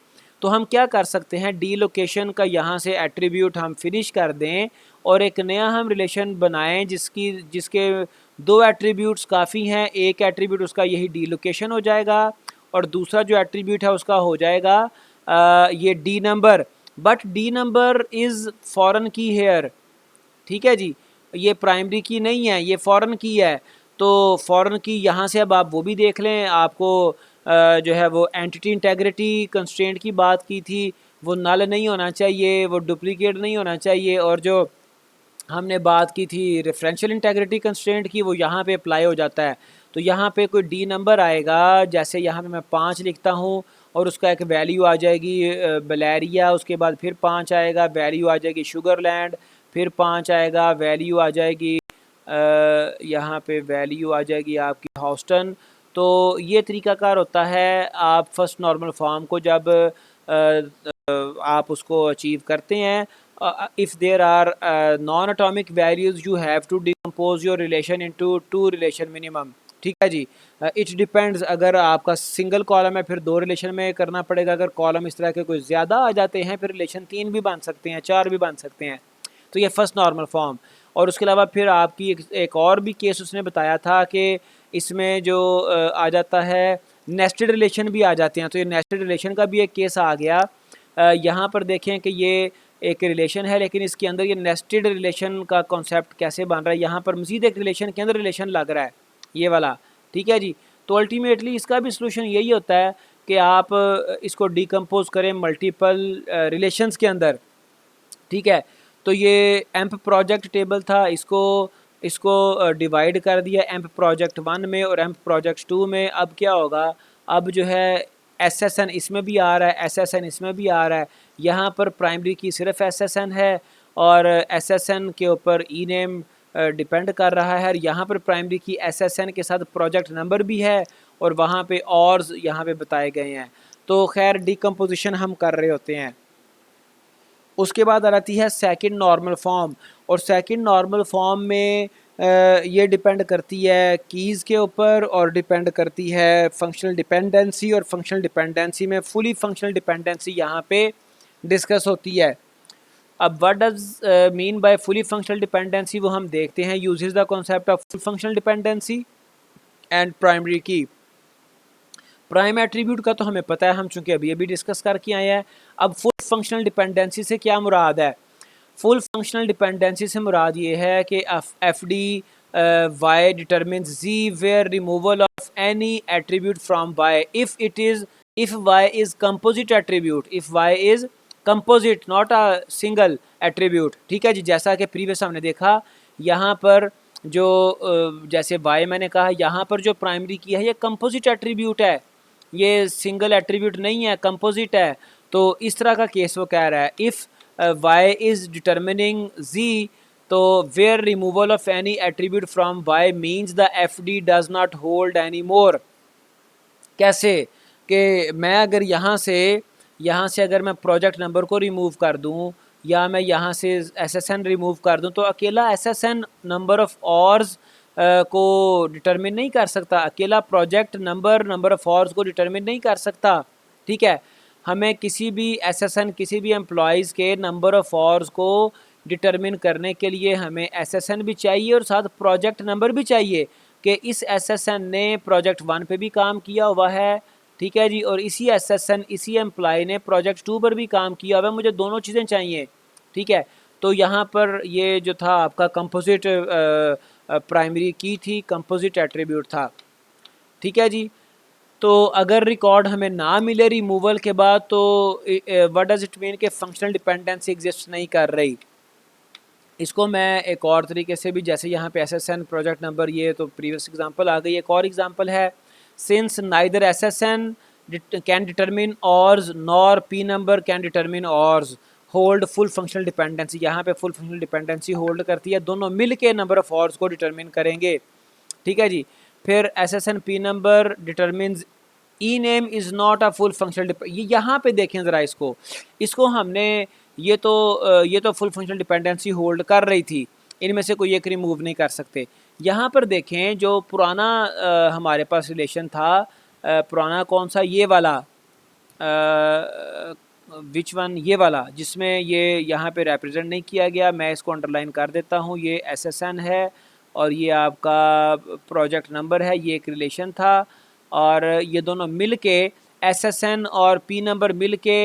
तो हम क्या कर सकते हैं, डी लोकेशन का यहाँ से एट्रीब्यूट हम फिनिश कर दें, और एक नया हम रिलेशन बनाएं जिसके दो एट्रीब्यूट्स काफ़ी हैं, एक एट्रीब्यूट उसका यही डी लोकेशन हो जाएगा और दूसरा जो एट्रीब्यूट है उसका हो जाएगा ये D number, but D number is foreign की हेयर, ठीक है जी, ये प्राइमरी की नहीं है, ये फॉरेन की है। तो फॉरेन की यहाँ से अब आप वो भी देख लें, आपको जो है वो एंटिटी इंटेग्रिटी कंस्ट्रेंट की बात की थी, वो नल नहीं होना चाहिए, वो डुप्लीकेट नहीं होना चाहिए, और जो हमने बात की थी रेफरेंशियल इंटेग्रिटी कंस्ट्रेंट की, वो यहाँ पे अप्लाई हो जाता है। तो यहाँ पे कोई डी नंबर आएगा, जैसे यहाँ पे मैं 5 लिखता हूँ और उसका एक वैल्यू आ जाएगी बलेरिया, उसके बाद फिर 5 आएगा, वैल्यू आ जाएगी शुगरलैंड, फिर 5 आएगा, वैल्यू आ जाएगी यहाँ पे वैल्यू आ जाएगी आपकी हॉस्टन। तो ये तरीकाकार होता है, आप फर्स्ट नॉर्मल फॉर्म को जब आप उसको अचीव करते हैं, if there are non-atomic values you have to decompose your relation into two relation minimum, ठीक है जी। इट डिपेंड्स, अगर आपका सिंगल कॉलम है फिर 2 रिलेशन में करना पड़ेगा, अगर कॉलम इस तरह के कोई ज़्यादा आ जाते हैं फिर रिलेशन 3 भी बन सकते हैं, 4 भी बन सकते हैं। तो ये फर्स्ट नॉर्मल फॉर्म। और उसके अलावा फिर आपकी एक और भी केस उसने बताया था कि इसमें जो आ जाता है नेस्टेड रिलेशन भी आ जाते हैं, तो ये नेस्टेड रिलेशन का भी एक केस आ गया। यहाँ पर देखें कि ये एक रिलेशन है लेकिन इसके अंदर ये नेस्टेड रिलेशन का कॉन्सेप्ट कैसे बन रहा है, यहाँ पर मज़ीद एक रिलेशन के अंदर रिलेशन लग रहा है, ये वाला, ठीक है जी। तो अल्टीमेटली इसका भी सलूशन यही होता है कि आप इसको डिकम्पोज करें मल्टीपल रिलेशंस के अंदर, ठीक है। तो ये एम्प प्रोजेक्ट टेबल था, इसको डिवाइड कर दिया एम्प प्रोजेक्ट 1 में और एम्प प्रोजेक्ट 2 में। अब क्या होगा, अब जो है SSN इसमें भी आ रहा है, SSN इसमें भी आ रहा है। यहाँ पर प्राइमरी की सिर्फ SSN है और SSN के ऊपर ई नेम डिपेंड कर रहा है। यहाँ पर प्राइमरी की SSN के साथ प्रोजेक्ट नंबर भी है और वहाँ पे ऑर्स यहाँ पे बताए गए हैं। तो खैर डिकम्पोजिशन हम कर रहे होते हैं। उसके बाद आती है सेकंड नॉर्मल फॉर्म, और सेकंड नॉर्मल फॉर्म में ये डिपेंड करती है कीज़ के ऊपर और डिपेंड करती है फंक्शनल डिपेंडेंसी, और फंक्शनल डिपेंडेंसी में फुली फंक्शनल डिपेंडेंसी यहाँ पे डिस्कस होती है। अब what does mean by fully functional dependency, वो हम देखते हैं। Uses the concept of full functional dependency and primary की। प्राइम एट्रीब्यूट का तो हमें पता है, हम चूंकि अभी अभी डिस्कस करके आए हैं। अब फुल फंक्शनल डिपेंडेंसी से क्या मुराद है? फुल फंक्शनल डिपेंडेंसी से मुराद ये है कि F D Y determines G where removal of any attribute from Y if Y is composite attribute, if Y is composite not a single attribute, ठीक है जी। जैसा कि प्रीवियस हमने देखा यहाँ पर जो जैसे वाई मैंने कहा, यहाँ पर जो प्राइमरी की है ये कंपोजिट एट्रीब्यूट है, ये सिंगल एट्रीब्यूट नहीं है, कंपोजिट है। तो इस तरह का केस वो कह रहा है, if Y is determining G, तो where removal of any attribute from Y means the F D does not hold any more. कैसे कि मैं अगर यहाँ से अगर मैं प्रोजेक्ट नंबर को रिमूव कर दूँ या मैं यहाँ से SSN रिमूव कर दूँ, तो अकेला SSN नंबर ऑफ़ ऑर्स को डिटरमिन नहीं कर सकता, अकेला प्रोजेक्ट नंबर ऑफ़ ऑर्स को डिटरमिन नहीं कर सकता, ठीक है। हमें किसी भी SSN किसी भी एम्प्लॉइज़ के नंबर ऑफ़ ऑर्स को डिटरमिन करने के लिए हमें SSN भी चाहिए और साथ प्रोजेक्ट नंबर भी चाहिए कि इस SSN ने प्रोजेक्ट 1 पे भी काम किया हुआ है, ठीक है जी, और इसी SSN इसी एम्प्लॉय ने प्रोजेक्ट 2 पर भी काम किया हुआ है, मुझे दोनों चीज़ें चाहिए, ठीक है। तो यहाँ पर ये जो था आपका कंपोजिट प्राइमरी की थी, कंपोजिट एट्रीब्यूट था, ठीक है जी। तो अगर रिकॉर्ड हमें ना मिले रिमूवल के बाद, तो व्हाट डज इट मीन कि फंक्शनल डिपेंडेंसी एग्जिस्ट नहीं कर रही। इसको मैं एक और तरीके से भी, जैसे यहाँ पे SSN प्रोजेक्ट नंबर, ये तो प्रीवियस एग्जांपल आ गई, एक और एग्जांपल है, since neither SSN can determine hours nor P number can determine hours hold full functional dependency. यहाँ पे फुल फंक्शनल डिपेंडेंसी होल्ड करती है, दोनों मिल के नंबर ऑफ ऑर्स को डिटरमिन करेंगे, ठीक है जी। फिर SSN P number determines E name is not a full functional, ये यहाँ पे देखें ज़रा, इसको हमने ये तो फुल फंक्शनल डिपेंडेंसी होल्ड कर रही थी, इनमें से कोई एक रिमूव नहीं कर सकते। यहाँ पर देखें जो पुराना हमारे पास रिलेशन था, पुराना कौन सा, ये वाला विच वन, ये वाला जिसमें ये यहाँ पे रिप्रेजेंट नहीं किया गया, मैं इसको अंडरलाइन कर देता हूँ, ये SSN है और ये आपका प्रोजेक्ट नंबर है, ये एक रिलेशन था, और ये दोनों मिल के SSN और P नंबर मिल के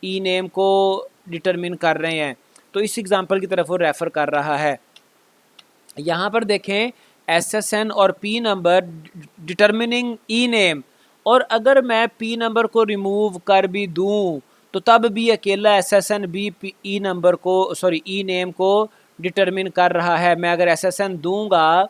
ई नेम को डिटरमिन कर रहे हैं। तो इस एग्ज़ाम्पल की तरफ वो रेफ़र कर रहा है। यहाँ पर देखें SSN और P नंबर डिटरमिनिंग ई नेम, और अगर मैं P नंबर को रिमूव कर भी दूँ तो तब भी अकेला SSN भी ई नंबर को ई नेम को डिटरमिन कर रहा है। मैं अगर SSN दूंगा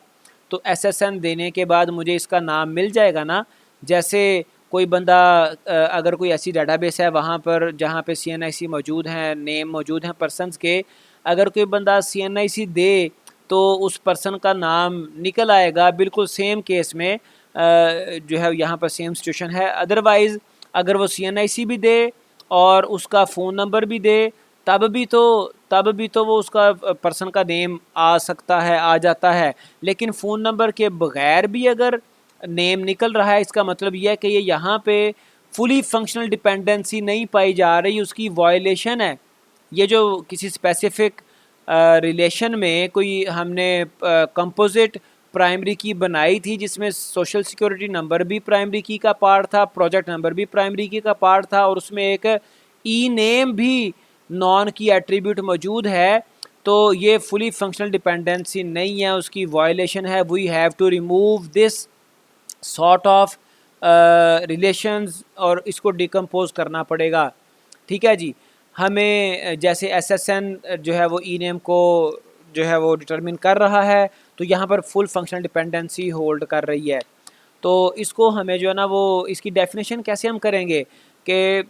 तो SSN देने के बाद मुझे इसका नाम मिल जाएगा ना। जैसे कोई बंदा अगर कोई ऐसी डाटाबेस है वहाँ पर जहाँ पे CNIC मौजूद हैं, नेम मौजूद हैं पर्सनस के, अगर कोई बंदा CNIC दे तो उस पर्सन का नाम निकल आएगा। बिल्कुल सेम केस में जो है यहाँ पर सेम सिचुएशन है। अदरवाइज़ अगर वो CNIC भी दे और उसका फ़ोन नंबर भी दे तब भी तो वो उसका पर्सन का नेम आ सकता है, आ जाता है। लेकिन फ़ोन नंबर के बग़ैर भी अगर नेम निकल रहा है, इसका मतलब यह है कि ये यहाँ पे फुली फंक्शनल डिपेंडेंसी नहीं पाई जा रही, उसकी वायलेशन है। ये जो किसी स्पेसिफिक रिलेशन में कोई हमने कंपोजिट प्राइमरी की बनाई थी जिसमें सोशल सिक्योरिटी नंबर भी प्राइमरी की का पार्ट था, प्रोजेक्ट नंबर भी प्राइमरी की का पार्ट था, और उसमें एक ई नेम भी नॉन की एट्रीब्यूट मौजूद है, तो ये फुली फंक्शनल डिपेंडेंसी नहीं है, उसकी वायलेशन है। We have to remove this sort of relations और इसको डिकम्पोज करना पड़ेगा। ठीक है जी। हमें जैसे SSN जो है वो ई नेम को जो है वो डिटरमिन कर रहा है, तो यहाँ पर फुल फंक्शनल डिपेंडेंसी होल्ड कर रही है। तो इसको हमें जो है ना वो इसकी डेफिनेशन कैसे हम करेंगे कि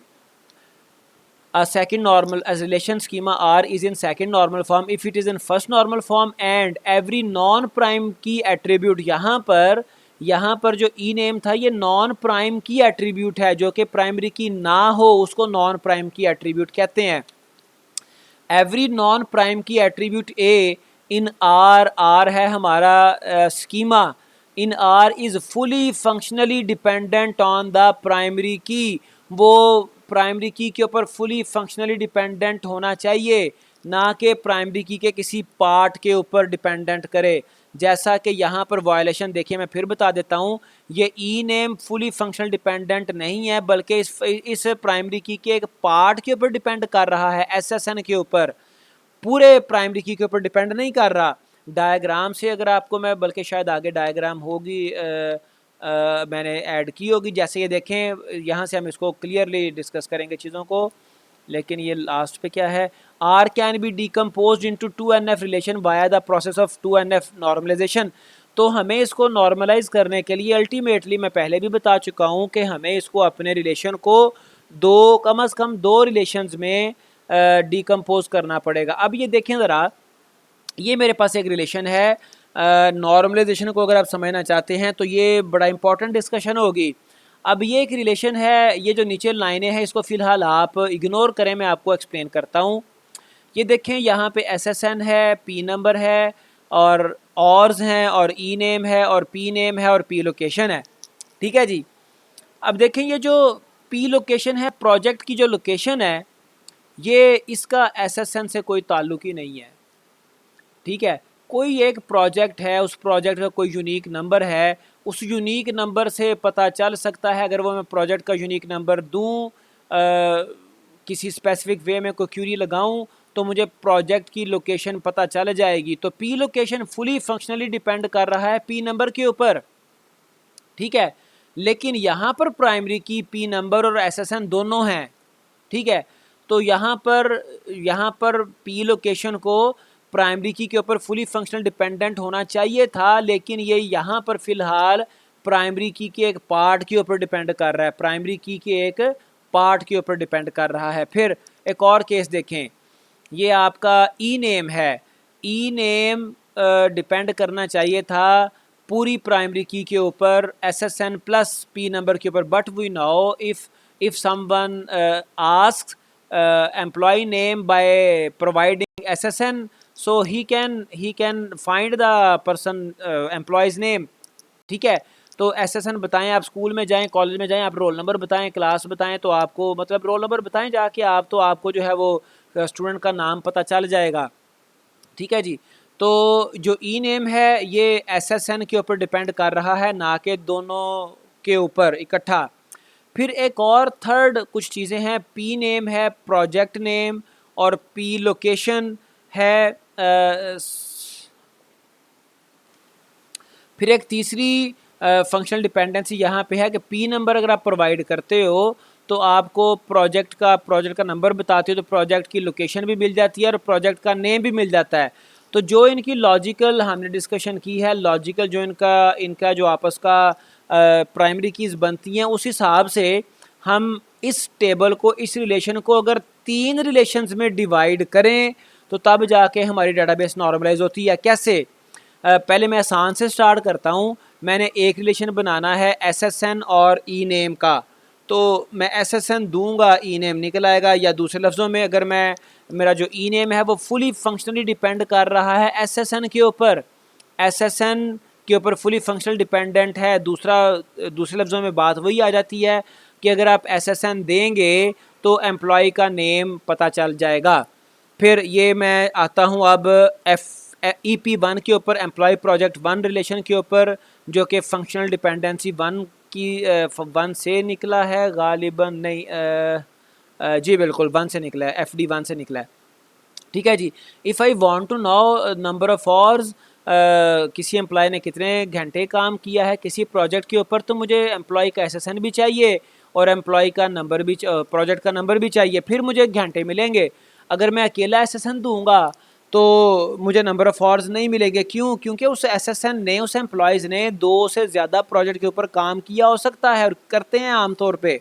a second normal as relation schema R is in second normal form if it is in first normal form and every non prime की attribute, यहाँ पर जो ई नेम था ये नॉन प्राइम की एट्रीब्यूट है, जो कि प्राइमरी की ना हो उसको नॉन प्राइम की एट्रीब्यूट कहते हैं। एवरी नॉन प्राइम की एट्रीब्यूट ए इन आर है हमारा schema, in are is fully functionally dependent on the primary key. वो प्राइमरी की के ऊपर फुली फंक्शनली डिपेंडेंट होना चाहिए, ना कि प्राइमरी की के किसी पार्ट के ऊपर डिपेंडेंट करे। जैसा कि यहाँ पर वायलेशन देखिए, मैं फिर बता देता हूँ, ये ई नेम फुली फंक्शनल डिपेंडेंट नहीं है बल्कि इस प्राइमरी की के एक पार्ट के ऊपर डिपेंड कर रहा है, SSN के ऊपर, पूरे प्राइमरी की के ऊपर डिपेंड नहीं कर रहा। डायग्राम से अगर आपको मैं, बल्कि शायद आगे डायग्राम होगी, मैंने ऐड की होगी। जैसे ये देखें, यहाँ से हम इसको क्लियरली डिस्कस करेंगे चीज़ों को, लेकिन ये लास्ट पे क्या है, R can be decompose into 2NF relation via the process of 2NF normalization. तो हमें इसको नॉर्मलाइज करने के लिए अल्टीमेटली, मैं पहले भी बता चुका हूँ कि हमें इसको अपने रिलेशन को कम अज़ कम दो रिलेशंस में डिकम्पोज करना पड़ेगा। अब ये देखें ज़रा, ये मेरे पास एक रिलेशन है, नॉर्मलाइजेशन को अगर आप समझना चाहते हैं तो ये बड़ा इंपॉर्टेंट डिस्कशन होगी। अब ये एक रिलेशन है, ये जो नीचे लाइनें हैं इसको फ़िलहाल आप इग्नोर करें, मैं आपको एक्सप्लेन करता हूँ। ये देखें, यहाँ पे SSN है, P नंबर है, और ऑर्स हैं, और ई नेम है, और P नेम है, और P लोकेशन है। ठीक है जी। अब देखें, ये जो P लोकेशन है, प्रोजेक्ट की जो लोकेशन है, ये इसका SSN से कोई ताल्लुक ही नहीं है। ठीक है, कोई एक प्रोजेक्ट है, उस प्रोजेक्ट का कोई यूनिक नंबर है, उस यूनिक नंबर से पता चल सकता है, अगर वो मैं प्रोजेक्ट का यूनिक नंबर दूँ, किसी स्पेसिफिक वे में कोई क्यूरी लगाऊं, तो मुझे प्रोजेक्ट की लोकेशन पता चल जाएगी। तो P location fully functionally depend कर रहा है P नंबर के ऊपर। ठीक है, लेकिन यहाँ पर प्राइमरी की P नंबर और SSN दोनों हैं। ठीक है, तो यहाँ पर P लोकेशन को प्राइमरी की के ऊपर फुली फंक्शनल डिपेंडेंट होना चाहिए था, लेकिन ये यहाँ पर फ़िलहाल प्राइमरी की के एक पार्ट के ऊपर डिपेंड कर रहा है, प्राइमरी की के एक पार्ट के ऊपर डिपेंड कर रहा है। फिर एक और केस देखें, ये आपका ई नेम है, ई नेम डिपेंड करना चाहिए था पूरी प्राइमरी की के ऊपर, SSN प्लस P नंबर के ऊपर, but we know if someone asks employee name by providing SSN, so he can find the person employee's name। ठीक है, तो SSN बताएं, आप स्कूल में जाएं, कॉलेज में जाएं, आप रोल नंबर बताएं, क्लास बताएं, तो आपको मतलब रोल नंबर बताएं जाके आप, तो आपको जो है वो स्टूडेंट का नाम पता चल जाएगा। ठीक है जी। तो जो ई नेम है ये SSN के ऊपर डिपेंड कर रहा है, ना कि दोनों के ऊपर इकट्ठा। फिर एक और थर्ड कुछ चीज़ें हैं, पी नेम है, प्रोजेक्ट नेम और पी लोकेशन है। फिर एक तीसरी फंक्शनल डिपेंडेंसी यहाँ पे है कि पी नंबर अगर आप प्रोवाइड करते हो तो आपको प्रोजेक्ट का नंबर बताते हो तो प्रोजेक्ट की लोकेशन भी मिल जाती है और प्रोजेक्ट का नेम भी मिल जाता है। तो जो इनकी लॉजिकल हमने डिस्कशन की है, लॉजिकल जो इनका जो आपस का प्राइमरी कीज़ बनती हैं, उस हिसाब से हम इस टेबल को, इस रिलेशन को अगर 3 रिलेशंस में डिवाइड करें तो तब जाके हमारी डेटाबेस नॉर्मलाइज होती है। कैसे? पहले मैं आसान से स्टार्ट करता हूँ। मैंने एक रिलेशन बनाना है SSN और ई नेम का, तो मैं SSN दूंगा, ई नेम निकल आएगा। या दूसरे लफ्ज़ों में अगर मेरा जो ई नेम है वो फुली फंक्शनली डिपेंड कर रहा है SSN के ऊपर, SSN के ऊपर फुली फंक्शनल डिपेंडेंट है। दूसरे लफ्ज़ों में बात वही आ जाती है कि अगर आप SSN देंगे तो एम्प्लॉय का नेम पता चल जाएगा। फिर ये मैं आता हूँ अब EP1 के ऊपर, एम्प्लॉय प्रोजेक्ट 1 रिलेशन के ऊपर, जो कि फंक्शनल डिपेंडेंसी 1 से निकला है गालिबन, नहीं जी बिल्कुल 1 से निकला है, FD1 से निकला है। ठीक है जी। If I want to know number of hours, किसी एम्प्लॉय ने कितने घंटे काम किया है किसी प्रोजेक्ट के ऊपर, तो मुझे एम्प्लॉय का SSN भी चाहिए और एम्प्लॉय का नंबर भी, प्रोजेक्ट का नंबर भी चाहिए, फिर मुझे घंटे मिलेंगे। अगर मैं अकेला SSN दूंगा तो मुझे नंबर ऑफ़ आवर्स नहीं मिलेंगे। क्यों? क्योंकि उस SSN ने, उस एम्प्लॉयज़ ने 2 से ज़्यादा प्रोजेक्ट के ऊपर काम किया हो सकता है और करते हैं आम तौर पे।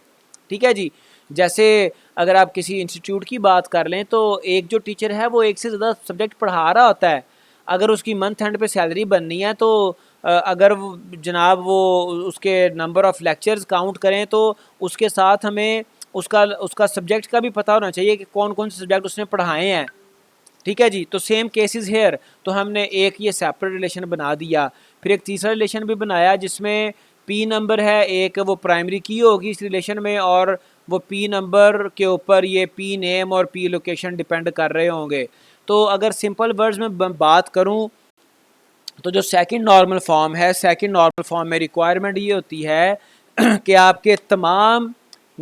ठीक है जी। जैसे अगर आप किसी इंस्टीट्यूट की बात कर लें तो एक जो टीचर है वो एक से ज़्यादा सब्जेक्ट पढ़ा रहा होता है। अगर उसकी मंथ एंड पे सैलरी बननी है तो अगर जनाब वो उसके नंबर ऑफ़ लेक्चर्स काउंट करें तो उसके साथ हमें उसका सब्जेक्ट का भी पता होना चाहिए कि कौन कौन से सब्जेक्ट उसने पढ़ाए हैं। ठीक है जी। तो सेम केसेस हेयर, तो हमने एक ये सेपरेट रिलेशन बना दिया। फिर एक तीसरा रिलेशन भी बनाया जिसमें पी नंबर है, एक वो प्राइमरी की होगी इस रिलेशन में, और वो पी नंबर के ऊपर ये पी नेम और पी लोकेशन डिपेंड कर रहे होंगे। तो अगर सिंपल वर्ड्स में बात करूं तो जो सेकंड नॉर्मल फॉर्म है, सेकंड नॉर्मल फॉर्म में रिक्वायरमेंट ये होती है कि आपके तमाम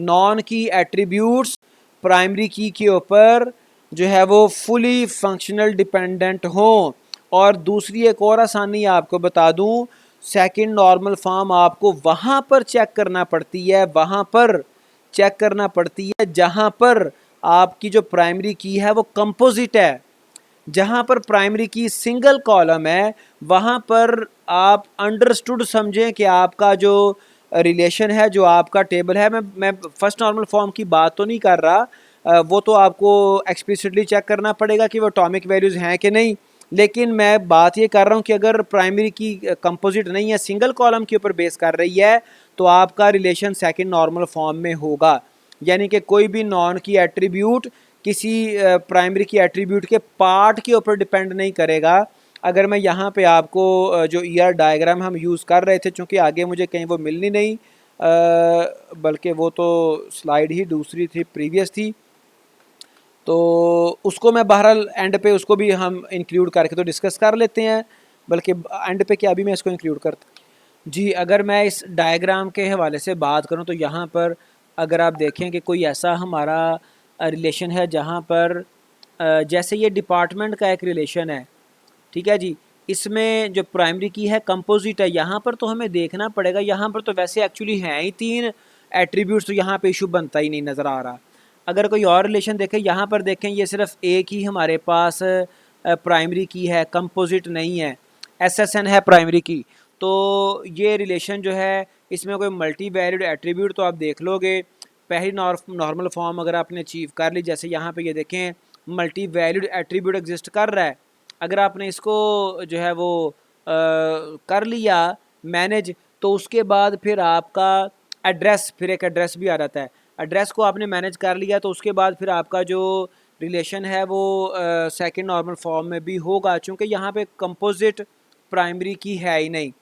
नॉन की एट्रीब्यूट्स प्राइमरी की के ऊपर जो है वो फुली फंक्शनल डिपेंडेंट हों। और दूसरी एक और आसानी आपको बता दूं, सेकंड नॉर्मल फॉर्म आपको वहाँ पर चेक करना पड़ती है, वहाँ पर चेक करना पड़ती है जहाँ पर आपकी जो प्राइमरी की है वो कंपोजिट है। जहाँ पर प्राइमरी की सिंगल कॉलम है वहाँ पर आप अंडरस्टूड समझें कि आपका जो रिलेशन है, जो आपका टेबल है, मैं फर्स्ट नॉर्मल फॉर्म की बात तो नहीं कर रहा, वो तो आपको एक्सप्लिसिटली चेक करना पड़ेगा कि वो एटॉमिक वैल्यूज़ हैं कि नहीं। लेकिन मैं बात ये कर रहा हूँ कि अगर प्राइमरी की कंपोजिट नहीं है, सिंगल कॉलम के ऊपर बेस कर रही है, तो आपका रिलेशन सेकंड नॉर्मल फॉर्म में होगा। यानी कि कोई भी नॉन की एट्रीब्यूट किसी प्राइमरी की एट्रीब्यूट के पार्ट के ऊपर डिपेंड नहीं करेगा। अगर मैं यहाँ पे आपको जो ER डायग्राम हम यूज़ कर रहे थे, चूँकि आगे मुझे कहीं वो मिलनी नहीं, बल्कि वो तो स्लाइड ही दूसरी थी, प्रीवियस थी, तो उसको मैं बहरहाल एंड पे उसको भी हम इंक्लूड करके तो डिस्कस कर लेते हैं, बल्कि एंड पे क्या अभी मैं इसको इंक्लूड करता जी। अगर मैं इस डायग्राम के हवाले से बात करूं तो यहाँ पर अगर आप देखें कि कोई ऐसा हमारा रिलेशन है जहाँ पर जैसे ये डिपार्टमेंट का एक रिलेशन है, ठीक है जी, इसमें जो प्राइमरी की है कंपोजिट है। यहाँ पर तो हमें देखना पड़ेगा, यहाँ पर तो वैसे एक्चुअली हैं ही 3 एट्रीब्यूट्स, तो यहाँ पे इशू बनता ही नहीं नज़र आ रहा। अगर कोई और रिलेशन देखें, यहाँ पर देखें ये सिर्फ एक ही हमारे पास प्राइमरी की है, कंपोजिट नहीं है, SSN है प्राइमरी की। तो ये रिलेशन जो है इसमें कोई मल्टी वैल्यूड एट्रीब्यूट तो आप देख लोगे। पहली नॉर्मल फॉर्म अगर आपने अचीव कर ली, जैसे यहाँ पे ये देखें मल्टी वैल्यूड एट्रीब्यूट एग्जिस्ट कर रहा है, अगर आपने इसको जो है वो कर लिया मैनेज, तो उसके बाद फिर आपका एड्रेस, फिर एक एड्रेस भी आ जाता है, एड्रेस को आपने मैनेज कर लिया तो उसके बाद फिर आपका जो रिलेशन है वो सेकंड नॉर्मल फॉर्म में भी होगा, चूँकि यहाँ पे कंपोजिट प्राइमरी की है ही नहीं।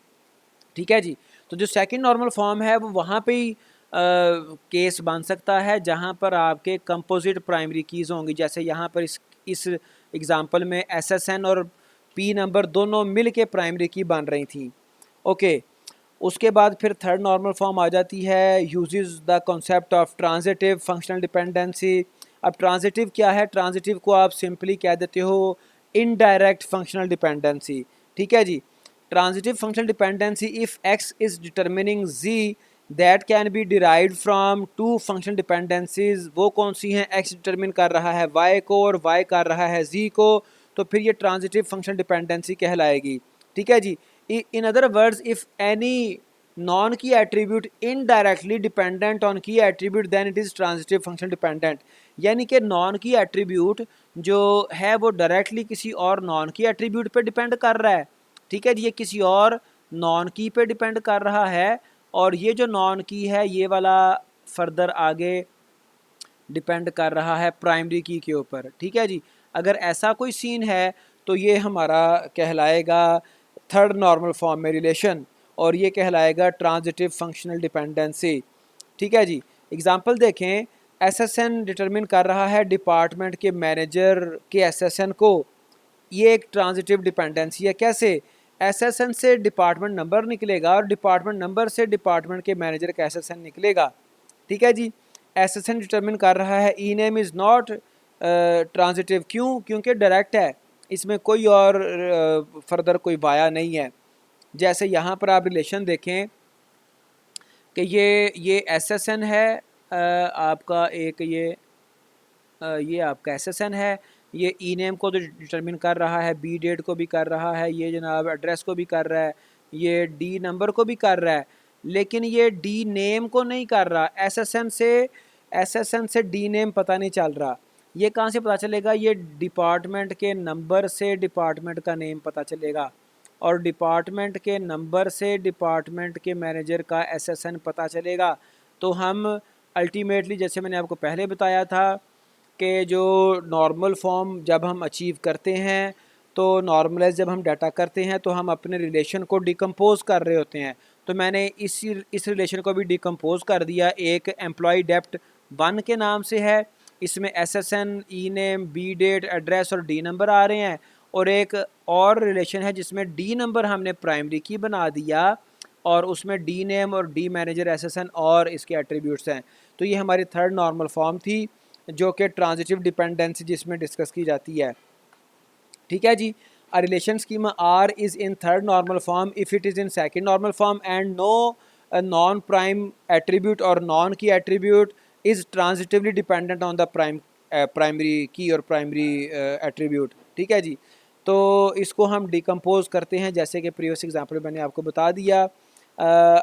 ठीक है जी। तो जो सेकंड नॉर्मल फॉर्म है वो वहाँ पे ही केस बन सकता है जहाँ पर आपके कंपोजिट प्राइमरी कीज़ होंगी। जैसे यहाँ पर इस एग्ज़ाम्पल में SSN और पी नंबर दोनों मिल के प्राइमरी की बन रही थी। ओके, उसके बाद फिर थर्ड नॉर्मल फॉर्म आ जाती है, uses the concept of transitive functional dependency. अब ट्रांजिटिव क्या है? ट्रांजिटिव को आप सिंपली कह देते हो इनडायरेक्ट फंक्शनल डिपेंडेंसी। ठीक है जी। Transitive functional dependency if X is determining Z that can be derived from two functional dependencies. वो कौन सी हैं? एक्स डिटर्मिन कर रहा है वाई को और वाई कर रहा है जी को, तो फिर ये ट्रांजिटिव फंक्शनल डिपेंडेंसी कहलाएगी। ठीक है जी। In other words, if any non key attribute indirectly dependent on key attribute then it is transitive functional dependent. यानी कि नॉन की एट्रीब्यूट जो है वो डायरेक्टली किसी और नॉन की एट्रीब्यूट पे डिपेंड कर रहा है। ठीक है जी, ये किसी और नॉन की पे डिपेंड कर रहा है, और ये जो नॉन की है ये वाला फर्दर आगे डिपेंड कर रहा है प्राइमरी की के ऊपर। ठीक है जी। अगर ऐसा कोई सीन है तो ये हमारा कहलाएगा थर्ड नॉर्मल फॉर्म में रिलेशन, और ये कहलाएगा ट्रांजिटिव फंक्शनल डिपेंडेंसी। ठीक है जी। एग्जांपल देखें, एसएसएन डिटरमिन कर रहा है डिपार्टमेंट के मैनेजर के एसएसएन को। ये एक ट्रांजिटिव डिपेंडेंसी है। कैसे? एसएसएन से डिपार्टमेंट नंबर निकलेगा और डिपार्टमेंट नंबर से डिपार्टमेंट के मैनेजर का एसएसएन निकलेगा। ठीक है जी। एसएसएन डिटरमिन कर रहा है ई नेम इज़ नॉट ट्रांजिटिव। क्यों? क्योंकि डायरेक्ट है, इसमें कोई और फर्दर कोई वाया नहीं है। जैसे यहाँ पर आप रिलेशन देखें कि ये एसएसएन है, आपका एक ये आपका एसएसएन है, ये ई नेम को तो डिटरमिन कर रहा है, बी डेट को भी कर रहा है, ये जनाब एड्रेस को भी कर रहा है, ये डी नंबर को भी कर रहा है, लेकिन ये डी नेम को नहीं कर रहा। एसएसएन से डी नेम पता नहीं चल रहा। ये कहाँ से पता चलेगा? ये डिपार्टमेंट के नंबर से डिपार्टमेंट का नेम पता चलेगा, और डिपार्टमेंट के नंबर से डिपार्टमेंट के मैनेजर का एसएसएन पता चलेगा। तो हम अल्टीमेटली, जैसे मैंने आपको पहले बताया था कि जो नॉर्मल फॉर्म जब हम अचीव करते हैं, तो नॉर्मलाइज जब हम डाटा करते हैं तो हम अपने रिलेशन को डिकम्पोज कर रहे होते हैं। तो मैंने इस रिलेशन को भी डिकम्पोज कर दिया। एक एम्प्लॉय डेप्ट 1 के नाम से है, इसमें एसएसएन, ई नेम, बी डेट, एड्रेस और डी नंबर आ रहे हैं, और एक और रिलेशन है जिसमें डी नंबर हमने प्राइमरी की बना दिया और उसमें डी नेम और डी मैनेजर एसएसएन और इसके एट्रीब्यूट्स हैं। तो ये हमारी थर्ड नॉर्मल फॉर्म थी जो कि ट्रांजिटिव डिपेंडेंसी जिसमें डिस्कस की जाती है। ठीक है जी। A relation schema R is in third normal form if it is in second normal form and no non prime attribute और non key attribute is transitively dependent on the primary key और प्राइमरी एट्रीब्यूट। ठीक है जी। तो इसको हम डिकम्पोज करते हैं, जैसे कि प्रीवियस एग्जांपल मैंने आपको बता दिया।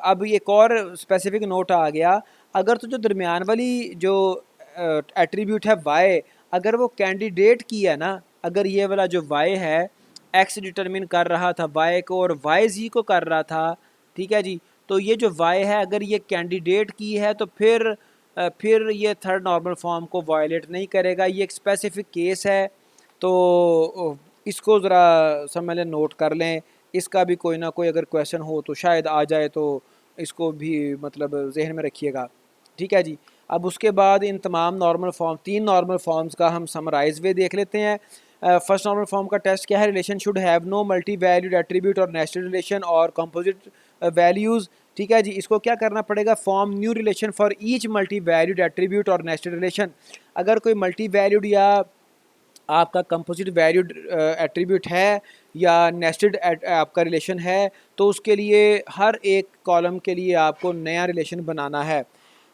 अब एक और स्पेसिफिक नोट आ गया, अगर तो जो दरमियान वाली जो एट्रीब्यूट है वाई, अगर वो कैंडिडेट की है ना, अगर ये वाला जो वाई है एक्स डिटरमिन कर रहा था वाई को और वाई जी को कर रहा था, ठीक है जी, तो ये जो वाई है अगर ये कैंडिडेट की है तो फिर ये थर्ड नॉर्मल फॉर्म को वायलेट नहीं करेगा। ये एक स्पेसिफिक केस है, तो इसको ज़रा समझ लें, नोट कर लें। इसका भी कोई ना कोई अगर क्वेश्चन हो तो शायद आ जाए, तो इसको भी मतलब जहन में रखिएगा। ठीक है जी। अब उसके बाद इन तमाम नॉर्मल फॉर्म, 3 नॉर्मल फॉर्म्स का हम समराइज वे देख लेते हैं। फर्स्ट नॉर्मल फॉर्म का टेस्ट क्या है? Relation should have no multi valued attribute और नेस्टेड रिलेशन और कंपोजिट वैल्यूज़। ठीक है जी। इसको क्या करना पड़ेगा? Form new relation for each multi valued attribute और नेस्टेड रिलेशन। अगर कोई मल्टी वैल्यूड या आपका कंपोजिट वैल्यूड एट्रीब्यूट है या नेस्टेड आपका रिलेशन है, तो उसके लिए हर एक कॉलम के लिए आपको नया रिलेशन बनाना है।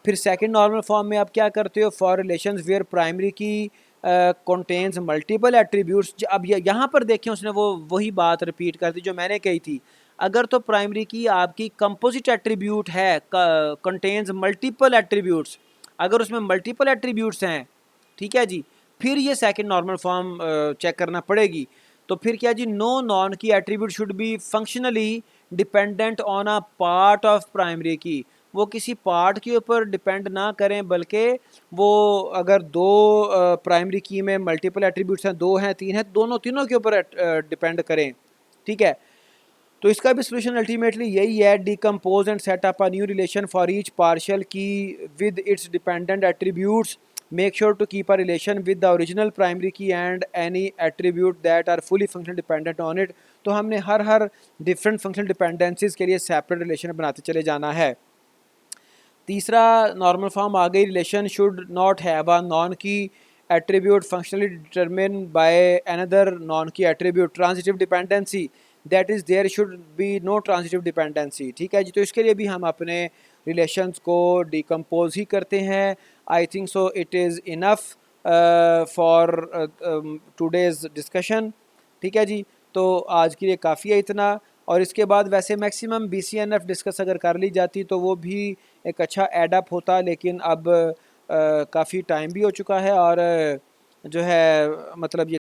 फिर सेकंड नॉर्मल फॉर्म में आप क्या करते हो? फॉर रिलेशंस वेयर प्राइमरी की कंटेन्स मल्टीपल एट्रीब्यूट्स। अब यहाँ पर देखें, उसने वही बात रिपीट कर दी जो मैंने कही थी। अगर तो प्राइमरी की आपकी कंपोजिट एट्रीब्यूट है, कंटेन्स मल्टीपल एट्रीब्यूट्स, अगर उसमें मल्टीपल एट्रीब्यूट्स हैं, ठीक है जी, फिर ये सेकंड नॉर्मल फॉर्म चेक करना पड़ेगी। तो फिर क्या जी? No non key attribute should be functionally dependent on a part of primary key. वो किसी पार्ट के ऊपर डिपेंड ना करें, बल्कि वो अगर दो प्राइमरी की में मल्टीपल एट्रीब्यूट्स हैं, 2 हैं, 3 हैं, तीनों के ऊपर डिपेंड करें। ठीक है। तो इसका भी सोल्यूशन अल्टीमेटली यही है, decompose and set up a new relation for each partial key with its dependent attributes make sure to keep a relation with the original primary key and any attribute that are fully functional dependent on it. तो हमने हर डिफरेंट फंक्शनल डिपेंडेंसीज के लिए सेपरेट रिलेशन बनाते चले जाना है। तीसरा नॉर्मल फॉर्म आ गई, relation should not have a non key attribute functionally determine by another non key attribute. Transitive dependency, that is there should be no transitive dependency. ठीक है जी, तो इसके लिए भी हम अपने रिलेशंस को डिकम्पोज ही करते हैं। I think so it is enough for today's discussion. ठीक है जी, तो आज के लिए काफ़ी है इतना। और इसके बाद वैसे मैक्सिमम BCNF डिस्कस अगर कर ली जाती तो वो भी एक अच्छा एडअप होता, लेकिन अब काफ़ी टाइम भी हो चुका है और जो है मतलब ये